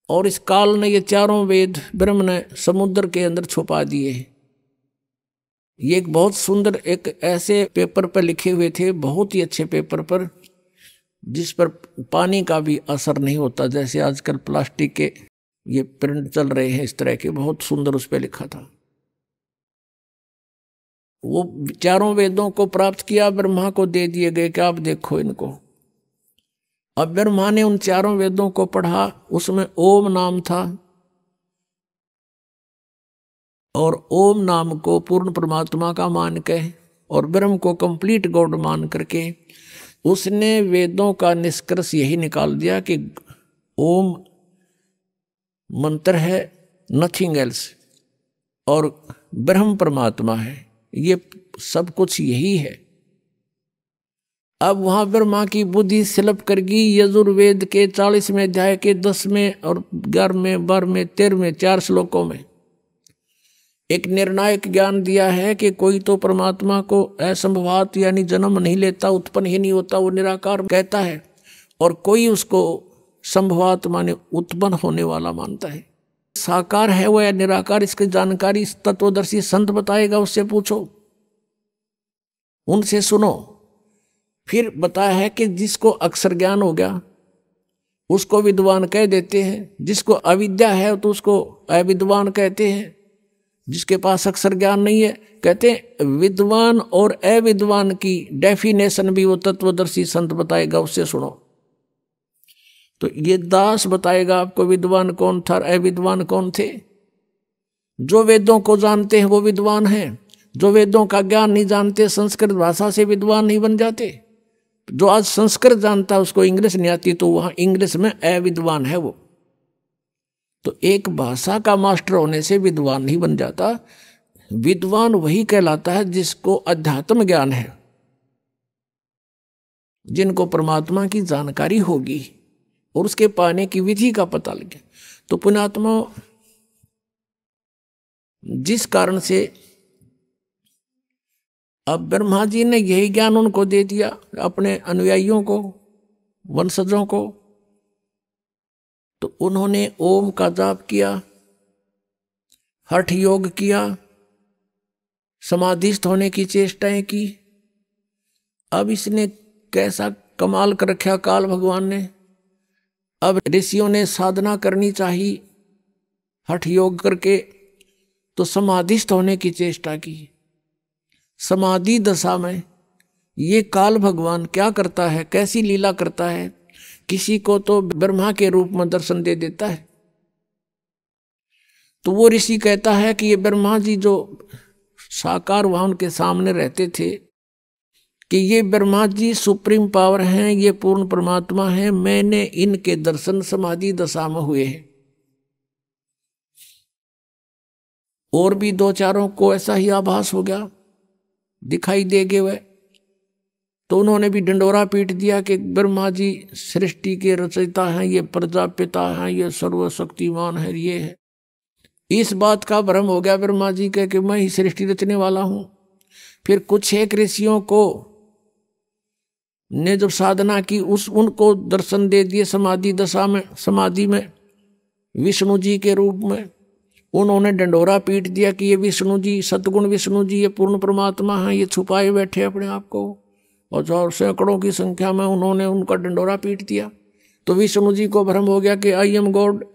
और इस काल ने ये चारों वेद ब्रह्म ने समुद्र के अंदर छुपा दिए। ये एक बहुत सुंदर एक ऐसे पेपर पर लिखे हुए थे, बहुत ही अच्छे पेपर पर, जिस पर पानी का भी असर नहीं होता, जैसे आजकल प्लास्टिक के ये प्रिंट चल रहे हैं इस तरह के। बहुत सुंदर उस पर लिखा था। वो चारों वेदों को प्राप्त किया, ब्रह्मा को दे दिए गए कि आप देखो इनको। अब ब्रह्मा ने उन चारों वेदों को पढ़ा, उसमें ओम नाम था और ओम नाम को पूर्ण परमात्मा का मान के और ब्रह्म को कंप्लीट गॉड मान करके उसने वेदों का निष्कर्ष यही निकाल दिया कि ओम मंत्र है, नथिंग एल्स, और ब्रह्म परमात्मा है, ये सब कुछ यही है। अब वहां ब्रह्मा की बुद्धि स्लप कर गई। यजुर्वेद के 40वें अध्याय के 10वें और 11वें 12वें 13वें 4 श्लोकों में एक निर्णायक ज्ञान दिया है कि कोई तो परमात्मा को असंभवात यानी जन्म नहीं लेता, उत्पन्न ही नहीं होता, वो निराकार कहता है, और कोई उसको संभवात माने उत्पन्न होने वाला मानता है। साकार है वो या निराकार, इसकी जानकारी तत्वदर्शी संत बताएगा, उससे पूछो, उनसे सुनो। फिर बताया है कि जिसको अक्षर ज्ञान हो गया उसको विद्वान कह देते हैं, जिसको अविद्या है तो उसको अविद्वान कहते हैं, जिसके पास अक्षर ज्ञान नहीं है कहते हैं विद्वान। और अविद्वान की डेफिनेशन भी वो तत्वदर्शी संत बताएगा, उससे सुनो। तो ये दास बताएगा आपको विद्वान कौन था, अविद्वान कौन थे। जो वेदों को जानते हैं वो विद्वान हैं, जो वेदों का ज्ञान नहीं जानते संस्कृत भाषा से विद्वान नहीं बन जाते। जो आज संस्कृत जानता है उसको इंग्लिश नहीं आती तो वहां इंग्लिश में अविद्वान है वो। तो एक भाषा का मास्टर होने से विद्वान नहीं बन जाता। विद्वान वही कहलाता है जिसको अध्यात्म ज्ञान है, जिनको परमात्मा की जानकारी होगी और उसके पाने की विधि का पता लगे। तो पुण्यात्मा, जिस कारण से अब ब्रह्मा जी ने यही ज्ञान उनको दे दिया, अपने अनुयायियों को, वंशजों को, तो उन्होंने ओम का जाप किया, हठ योग किया, समाधिस्थ होने की चेष्टाएं की। अब इसने कैसा कमाल कर रखा काल भगवान ने। अब ऋषियों ने साधना करनी चाहिए हठ योग करके, तो समाधिस्थ होने की चेष्टा की। समाधि दशा में ये काल भगवान क्या करता है, कैसी लीला करता है। किसी को तो ब्रह्मा के रूप में दर्शन दे देता है। तो वो ऋषि कहता है कि ये ब्रह्मा जी जो साकार वहां उनके सामने रहते थे, कि ये ब्रह्मा जी सुप्रीम पावर हैं, ये पूर्ण परमात्मा हैं, मैंने इनके दर्शन समाधि दशा में हुए हैं। और भी दो चारों को ऐसा ही आभास हो गया, दिखाई देंगे वह। तो उन्होंने भी डंडोरा पीट दिया कि ब्रह्मा जी सृष्टि के रचयिता हैं, ये प्रजापिता हैं, ये सर्वशक्तिमान है, ये है। इस बात का भ्रम हो गया ब्रह्मा जी के कि मैं ही सृष्टि रचने वाला हूं। फिर कुछ एक ऋषियों को ने जब साधना की, उनको दर्शन दे दिए समाधि दशा में, समाधि में विष्णु जी के रूप में। उन्होंने डंडोरा पीट दिया कि ये विष्णु जी, सतगुण विष्णु जी, ये पूर्ण परमात्मा हैं, ये छुपाए बैठे अपने आप को। और सैकड़ों की संख्या में उन्होंने उनका डंडोरा पीट दिया। तो विष्णु जी को भ्रम हो गया कि आई एम गॉड।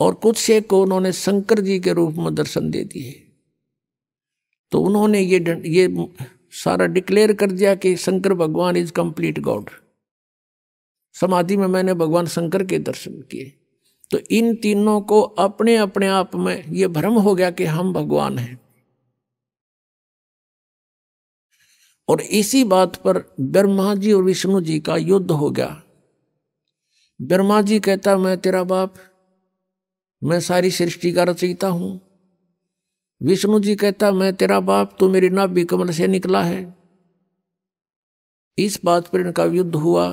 और कुछ एक को उन्होंने शंकर जी के रूप में दर्शन दे दिए। तो उन्होंने ये सारा डिक्लेयर कर दिया कि शंकर भगवान इज कंप्लीट गॉड। समाधि में मैंने भगवान शंकर के दर्शन किए। तो इन तीनों को अपने अपने आप में ये भ्रम हो गया कि हम भगवान हैं। और इसी बात पर ब्रह्मा जी और विष्णु जी का युद्ध हो गया। ब्रह्मा जी कहता मैं तेरा बाप, मैं सारी सृष्टि का रचयिता हूं। विष्णु जी कहता मैं तेरा बाप, तू मेरी नाभि कमल से निकला है। इस बात पर इनका युद्ध हुआ।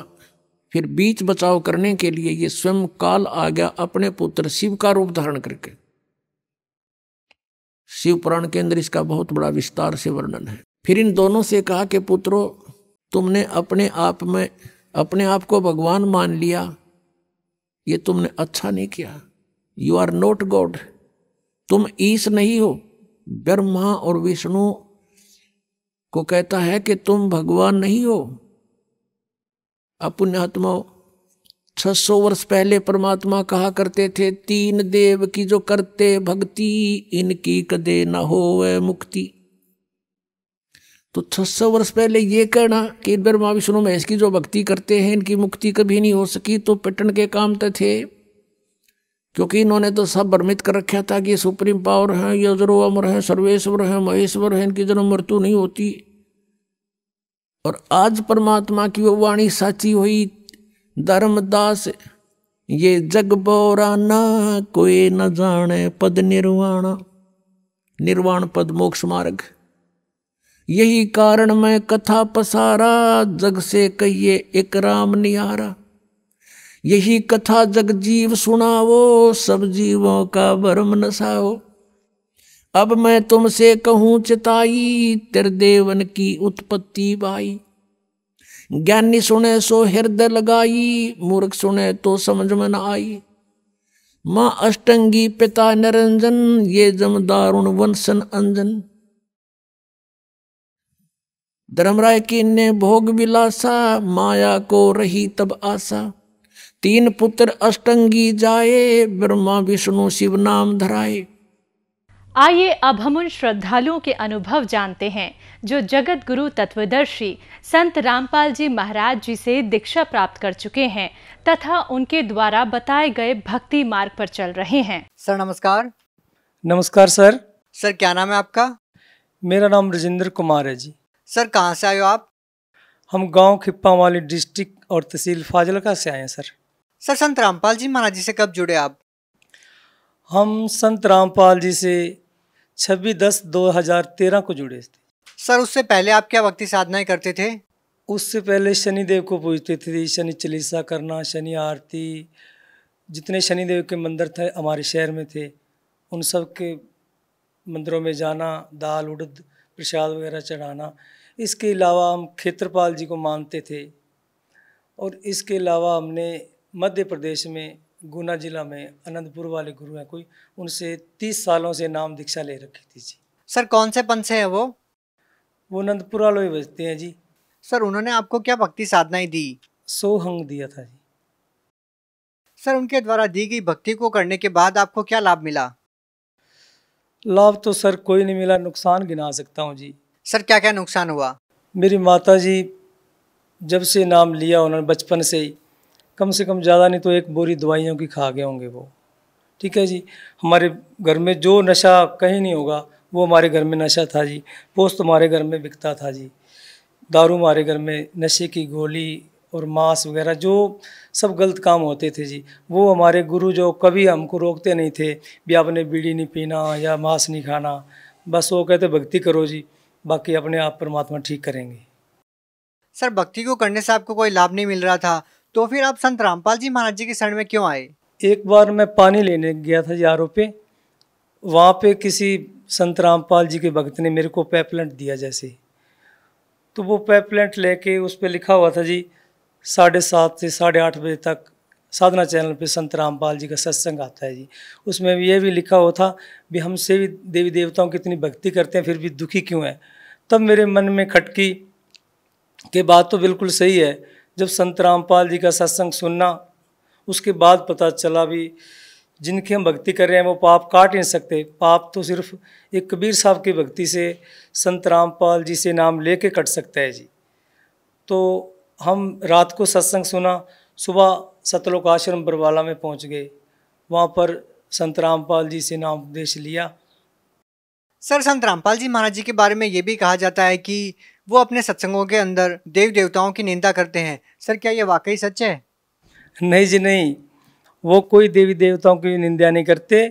फिर बीच बचाव करने के लिए ये स्वयं काल आ गया अपने पुत्र शिव का रूप धारण करके। शिव पुराण के अंदर इसका बहुत बड़ा विस्तार से वर्णन है। फिर इन दोनों से कहा कि पुत्रो, तुमने अपने आप में अपने आप को भगवान मान लिया, ये तुमने अच्छा नहीं किया। यू आर नॉट गॉड, तुम ईश नहीं हो। ब्रह्मा और विष्णु को कहता है कि तुम भगवान नहीं हो। पुण्यात्मा, 600 वर्ष पहले परमात्मा कहा करते थे, तीन देव की जो करते भक्ति, इनकी कदे न होवे मुक्ति। तो 600 वर्ष पहले ये कहना कि ब्रह्मा विष्णु महेश की जो भक्ति करते हैं इनकी मुक्ति कभी नहीं हो सकी, तो पिटन के काम तो थे। क्योंकि इन्होंने तो सब भ्रमित कर रखा था कि ये सुप्रीम पावर है, ये अजरो अमर है, सर्वेश्वर है, महेश्वर है, इनकी जन्म मृत्यु नहीं होती। और आज परमात्मा की वो वाणी साची हुई, धर्मदास ये जग बोराना, कोई न जाने पद निर्वाण। निर्वाण पद मोक्ष मार्ग, यही कारण मैं कथा पसारा, जग से कहिए एक राम निहारा। यही कथा जग जीव सुनावो, सब जीवों का भरम नसाओ। अब मैं तुमसे कहूं चिताई, तेरे देवन की उत्पत्ति बाई। ज्ञानी सुने सो हृदय लगाई, मूर्ख सुने तो समझ में न आई। माँ अष्टंगी पिता निरंजन, ये जम दारुण वंशन अंजन। धर्मराय की ने भोग विलासा, माया को रही तब आशा। तीन पुत्र अष्टंगी जाए, ब्रह्मा विष्णु शिव नाम धराए। आइए अब हम उन श्रद्धालुओं के अनुभव जानते हैं जो जगत गुरु तत्वदर्शी संत रामपाल जी महाराज जी से दीक्षा प्राप्त कर चुके हैं तथा उनके द्वारा बताए गए भक्ति मार्ग पर चल रहे हैं। सर नमस्कार। नमस्कार सर। सर क्या नाम है आपका? मेरा नाम राजेंद्र कुमार है जी। सर कहाँ से आए हो आप? हम गांव खिप्पावाली डिस्ट्रिक्ट और तहसील फाजिलका से आए हैं सर। सर संत रामपाल जी महाराज जी से कब जुड़े आप? हम संत रामपाल जी से 26/10/2013 को जुड़े थे। सर उससे पहले आप क्या भक्ति साधनाएं करते थे? उससे पहले शनिदेव को पूजते थे, शनि चालीसा करना, शनि आरती, जितने शनिदेव के मंदिर थे हमारे शहर में थे उन सब के मंदिरों में जाना, दाल उड़द प्रसाद वगैरह चढ़ाना। इसके अलावा हम क्षेत्रपाल जी को मानते थे और इसके अलावा हमने मध्य प्रदेश में गुना जिला में अनंतपुर वाले गुरु हैं कोई, उनसे 30 सालों से नाम दीक्षा ले रखी थी जी। सर कौन से पंथ से है वो? वो अनंतपुर वाले बजते हैं जी। सर उन्होंने आपको क्या भक्ति साधनाएं दी? सोहंग दिया था जी। सर उनके द्वारा दी गई भक्ति को करने के बाद आपको क्या लाभ मिला? लाभ तो सर कोई नहीं मिला, नुकसान गिना सकता हूँ जी। सर क्या क्या नुकसान हुआ? मेरी माता जी जब से नाम लिया उन्होंने बचपन से ही कम से कम ज़्यादा नहीं तो 1 बोरी दवाइयों की खा गए होंगे वो। ठीक है जी। हमारे घर में जो नशा कहीं नहीं होगा वो हमारे घर में नशा था जी। पोस्त हमारे घर में बिकता था जी। दारू हमारे घर में, नशे की गोली और मांस वगैरह जो सब गलत काम होते थे जी, वो हमारे गुरु जो कभी हमको रोकते नहीं थे भी आपने बीड़ी नहीं पीना या मांस नहीं खाना। बस वो कहते भक्ति करो जी, बाकी अपने आप परमात्मा ठीक करेंगे। सर भक्ति को करने से आपको कोई लाभ नहीं मिल रहा था तो फिर आप संत रामपाल जी महाराज जी की शरण में क्यों आए? एक बार मैं पानी लेने गया था यारों पे, वहाँ पे किसी संत रामपाल जी के भक्त ने मेरे को पैपलेट दिया जैसे, तो वो पैपलेट लेके उस पर लिखा हुआ था जी 7:30 से 8:30 बजे तक साधना चैनल पे संत रामपाल जी का सत्संग आता है जी। उसमें ये भी लिखा हुआ था भी हमसे भी देवी देवताओं की इतनी भक्ति करते हैं फिर भी दुखी क्यों है। तब मेरे मन में खटकी कि बात तो बिल्कुल सही है। जब संत रामपाल जी का सत्संग सुनना उसके बाद पता चला भी जिनकी हम भक्ति कर रहे हैं वो पाप काट नहीं सकते। पाप तो सिर्फ एक कबीर साहब की भक्ति से, संत रामपाल जी से नाम लेके कट सकता है जी। तो हम रात को सत्संग सुना, सुबह सतलोक आश्रम बरवाला में पहुंच गए, वहाँ पर संत रामपाल जी से नाम उपदेश लिया। सर संत रामपाल जी महाराज जी के बारे में ये भी कहा जाता है कि वो अपने सत्संगों के अंदर देव देवताओं की निंदा करते हैं। सर क्या ये वाकई सच है? नहीं जी नहीं, वो कोई देवी देवताओं की निंदा नहीं करते।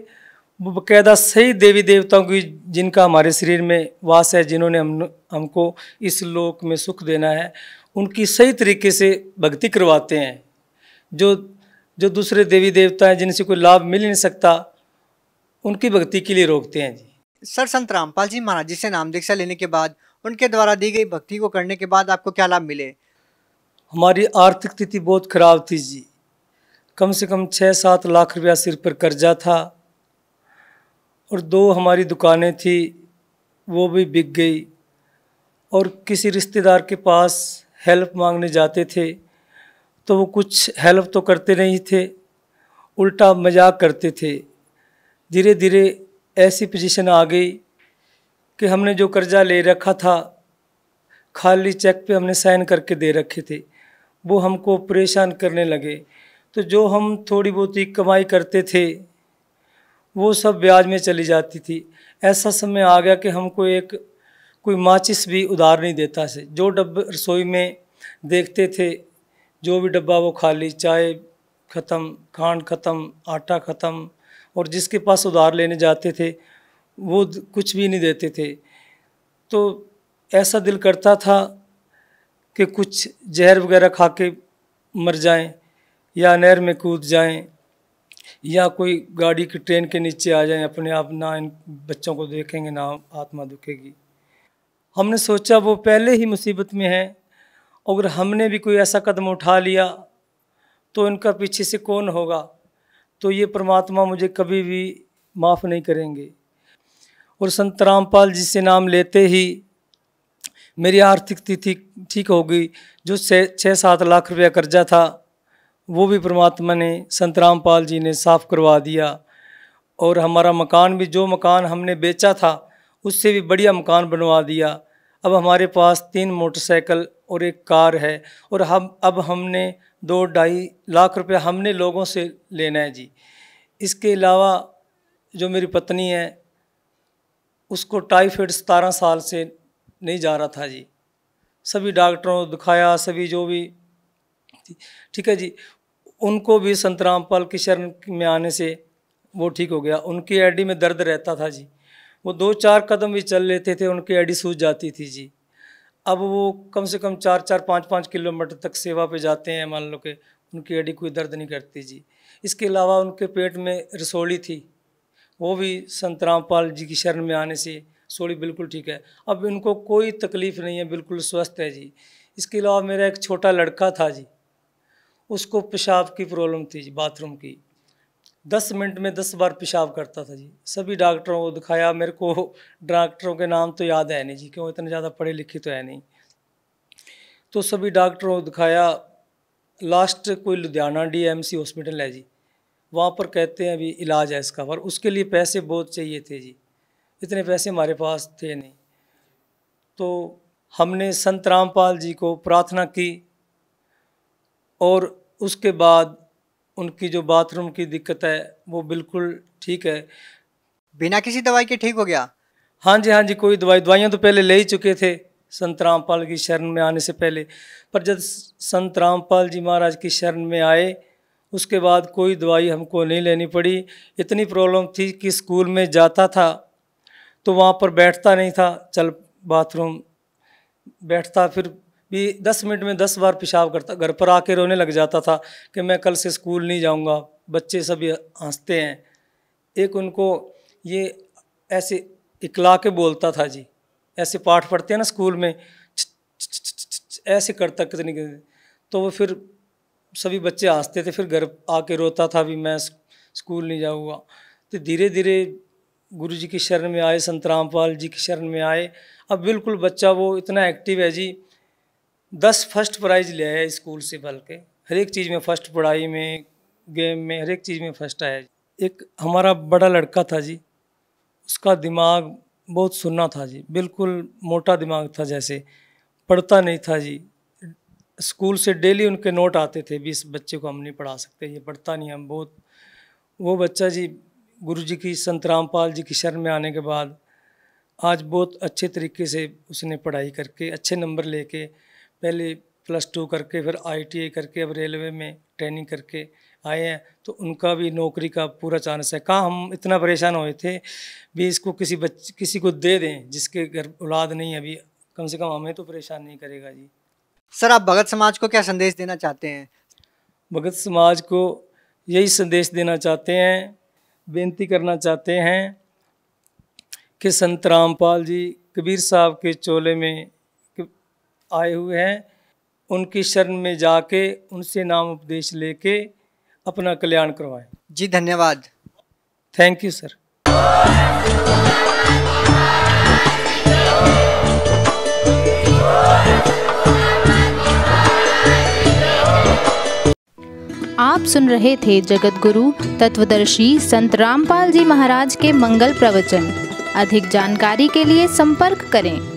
वो बाकायदा सही देवी देवताओं की जिनका हमारे शरीर में वास है, जिन्होंने हमको इस लोक में सुख देना है, उनकी सही तरीके से भक्ति करवाते हैं। जो दूसरे देवी देवता हैं जिनसे कोई लाभ मिल नहीं सकता उनकी भक्ति के लिए रोकते हैं जी। सर संत रामपाल जी महाराज जी से नाम दीक्षा लेने के बाद, उनके द्वारा दी गई भक्ति को करने के बाद आपको क्या लाभ मिले? हमारी आर्थिक स्थिति बहुत खराब थी जी। कम से कम 6-7 लाख रुपया सिर पर कर्जा था और 2 हमारी दुकानें थी वो भी बिक गई। और किसी रिश्तेदार के पास हेल्प मांगने जाते थे तो वो कुछ हेल्प तो करते नहीं थे, उल्टा मजाक करते थे। धीरे धीरे ऐसी पोजीशन आ गई कि हमने जो कर्जा ले रखा था खाली चेक पे हमने साइन करके दे रखे थे, वो हमको परेशान करने लगे। तो जो हम थोड़ी बहुत ही कमाई करते थे वो सब ब्याज में चली जाती थी। ऐसा समय आ गया कि हमको कोई माचिस भी उधार नहीं देता से। जो डब्बे रसोई में देखते थे जो भी डब्बा वो खाली, चाय ख़त्म, खांड ख़त्म, आटा ख़त्म। और जिसके पास उधार लेने जाते थे वो कुछ भी नहीं देते थे। तो ऐसा दिल करता था कि कुछ जहर वगैरह खा के मर जाएं या नहर में कूद जाएं या कोई गाड़ी की ट्रेन के नीचे आ जाएं, अपने आप ना इन बच्चों को देखेंगे ना आत्मा दुखेगी। हमने सोचा वो पहले ही मुसीबत में है, अगर हमने भी कोई ऐसा कदम उठा लिया तो इनका पीछे से कौन होगा। तो ये परमात्मा मुझे कभी भी माफ़ नहीं करेंगे। और संत रामपाल जी से नाम लेते ही मेरी आर्थिक स्थिति ठीक हो गई। जो 6-7 लाख रुपया कर्जा था वो भी परमात्मा ने, संत रामपाल जी ने साफ़ करवा दिया। और हमारा मकान भी, जो मकान हमने बेचा था उससे भी बढ़िया मकान बनवा दिया। अब हमारे पास 3 मोटरसाइकिल और 1 कार है। और अब हमने 2-2.5 लाख रुपया हमने लोगों से लेना है जी। इसके अलावा जो मेरी पत्नी है उसको टाइफाइड 17 साल से नहीं जा रहा था जी। सभी डॉक्टरों को दिखाया, सभी जो भी, ठीक है जी, उनको भी संत रामपाल की शरण में आने से वो ठीक हो गया। उनकी एडी में दर्द रहता था जी, वो 2-4 कदम भी चल लेते थे उनकी एडी सूज जाती थी जी। अब वो कम से कम 4-4, 5-5 किलोमीटर तक सेवा पे जाते हैं, मान लो कि उनकी एडी कोई दर्द नहीं करती जी। इसके अलावा उनके पेट में रसोली थी, वो भी संत रामपाल जी की शरण में आने से रसोली बिल्कुल ठीक है। अब इनको कोई तकलीफ़ नहीं है, बिल्कुल स्वस्थ है जी। इसके अलावा मेरा एक छोटा लड़का था जी, उसको पेशाब की प्रॉब्लम थी जी, बाथरूम की। 10 मिनट में 10 बार पेशाब करता था जी। सभी डॉक्टरों को दिखाया, मेरे को डॉक्टरों के नाम तो याद है नहीं जी, क्यों इतने ज़्यादा पढ़े लिखे तो है नहीं। तो सभी डॉक्टरों को दिखाया, लास्ट कोई लुधियाना DMC हॉस्पिटल है जी, वहाँ पर कहते हैं अभी इलाज है इसका, पर उसके लिए पैसे बहुत चाहिए थे जी। इतने पैसे हमारे पास थे नहीं। तो हमने संत रामपाल जी को प्रार्थना की और उसके बाद उनकी जो बाथरूम की दिक्कत है वो बिल्कुल ठीक है। बिना किसी दवाई के ठीक हो गया? हाँ जी, कोई दवाइयाँ तो पहले ले ही चुके थे संत रामपाल की शरण में आने से पहले, पर जब संत रामपाल जी महाराज की शरण में आए उसके बाद कोई दवाई हमको नहीं लेनी पड़ी। इतनी प्रॉब्लम थी कि स्कूल में जाता था तो वहाँ पर बैठता नहीं था, चल बाथरूम बैठता, फिर भी 10 मिनट में 10 बार पेशाब करता। घर पर आके रोने लग जाता था कि मैं कल से स्कूल नहीं जाऊँगा। बच्चे सभी हंसते हैं। एक उनको ये ऐसे इकला के बोलता था जी, ऐसे पाठ पढ़ते हैं ना स्कूल में, ऐसे करता कितनी, तो वो फिर सभी बच्चे हंसते थे। फिर घर आके रोता था भी मैं स्कूल नहीं जाऊँगा। तो धीरे धीरे गुरु जी की शरण में आए, संत रामपाल जी की शरण में आए। अब बिल्कुल बच्चा वो इतना एक्टिव है जी, 10 फर्स्ट प्राइज ले आया स्कूल से, बल्कि हर एक चीज़ में फर्स्ट, पढ़ाई में, गेम में, हर एक चीज़ में फर्स्ट आया। एक हमारा बड़ा लड़का था जी, उसका दिमाग बहुत सुन्ना था जी, बिल्कुल मोटा दिमाग था, जैसे पढ़ता नहीं था जी। स्कूल से डेली उनके नोट आते थे भी इस बच्चे को हम नहीं पढ़ा सकते, ये पढ़ता नहीं, हम बहुत। वो बच्चा जी गुरु जी की, संत रामपाल जी की शरण में आने के बाद आज बहुत अच्छे तरीके से उसने पढ़ाई करके अच्छे नंबर लेके, पहले +2 करके फिर ITI करके अब रेलवे में ट्रेनिंग करके आए हैं। तो उनका भी नौकरी का पूरा चांस है। कहाँ हम इतना परेशान हुए थे भी इसको किसी को दे दें जिसके घर औलाद नहीं है, अभी कम से कम हमें तो परेशान नहीं करेगा जी। सर, आप भगत समाज को क्या संदेश देना चाहते हैं? भगत समाज को यही संदेश देना चाहते हैं, बेनती करना चाहते हैं कि संत रामपाल जी कबीर साहब के चोले में आए हुए हैं, उनकी शरण में जाके उनसे नाम उपदेश लेके अपना कल्याण करवाएं। जी धन्यवाद। Thank you sir. आप सुन रहे थे जगत गुरु तत्वदर्शी संत रामपाल जी महाराज के मंगल प्रवचन। अधिक जानकारी के लिए संपर्क करें।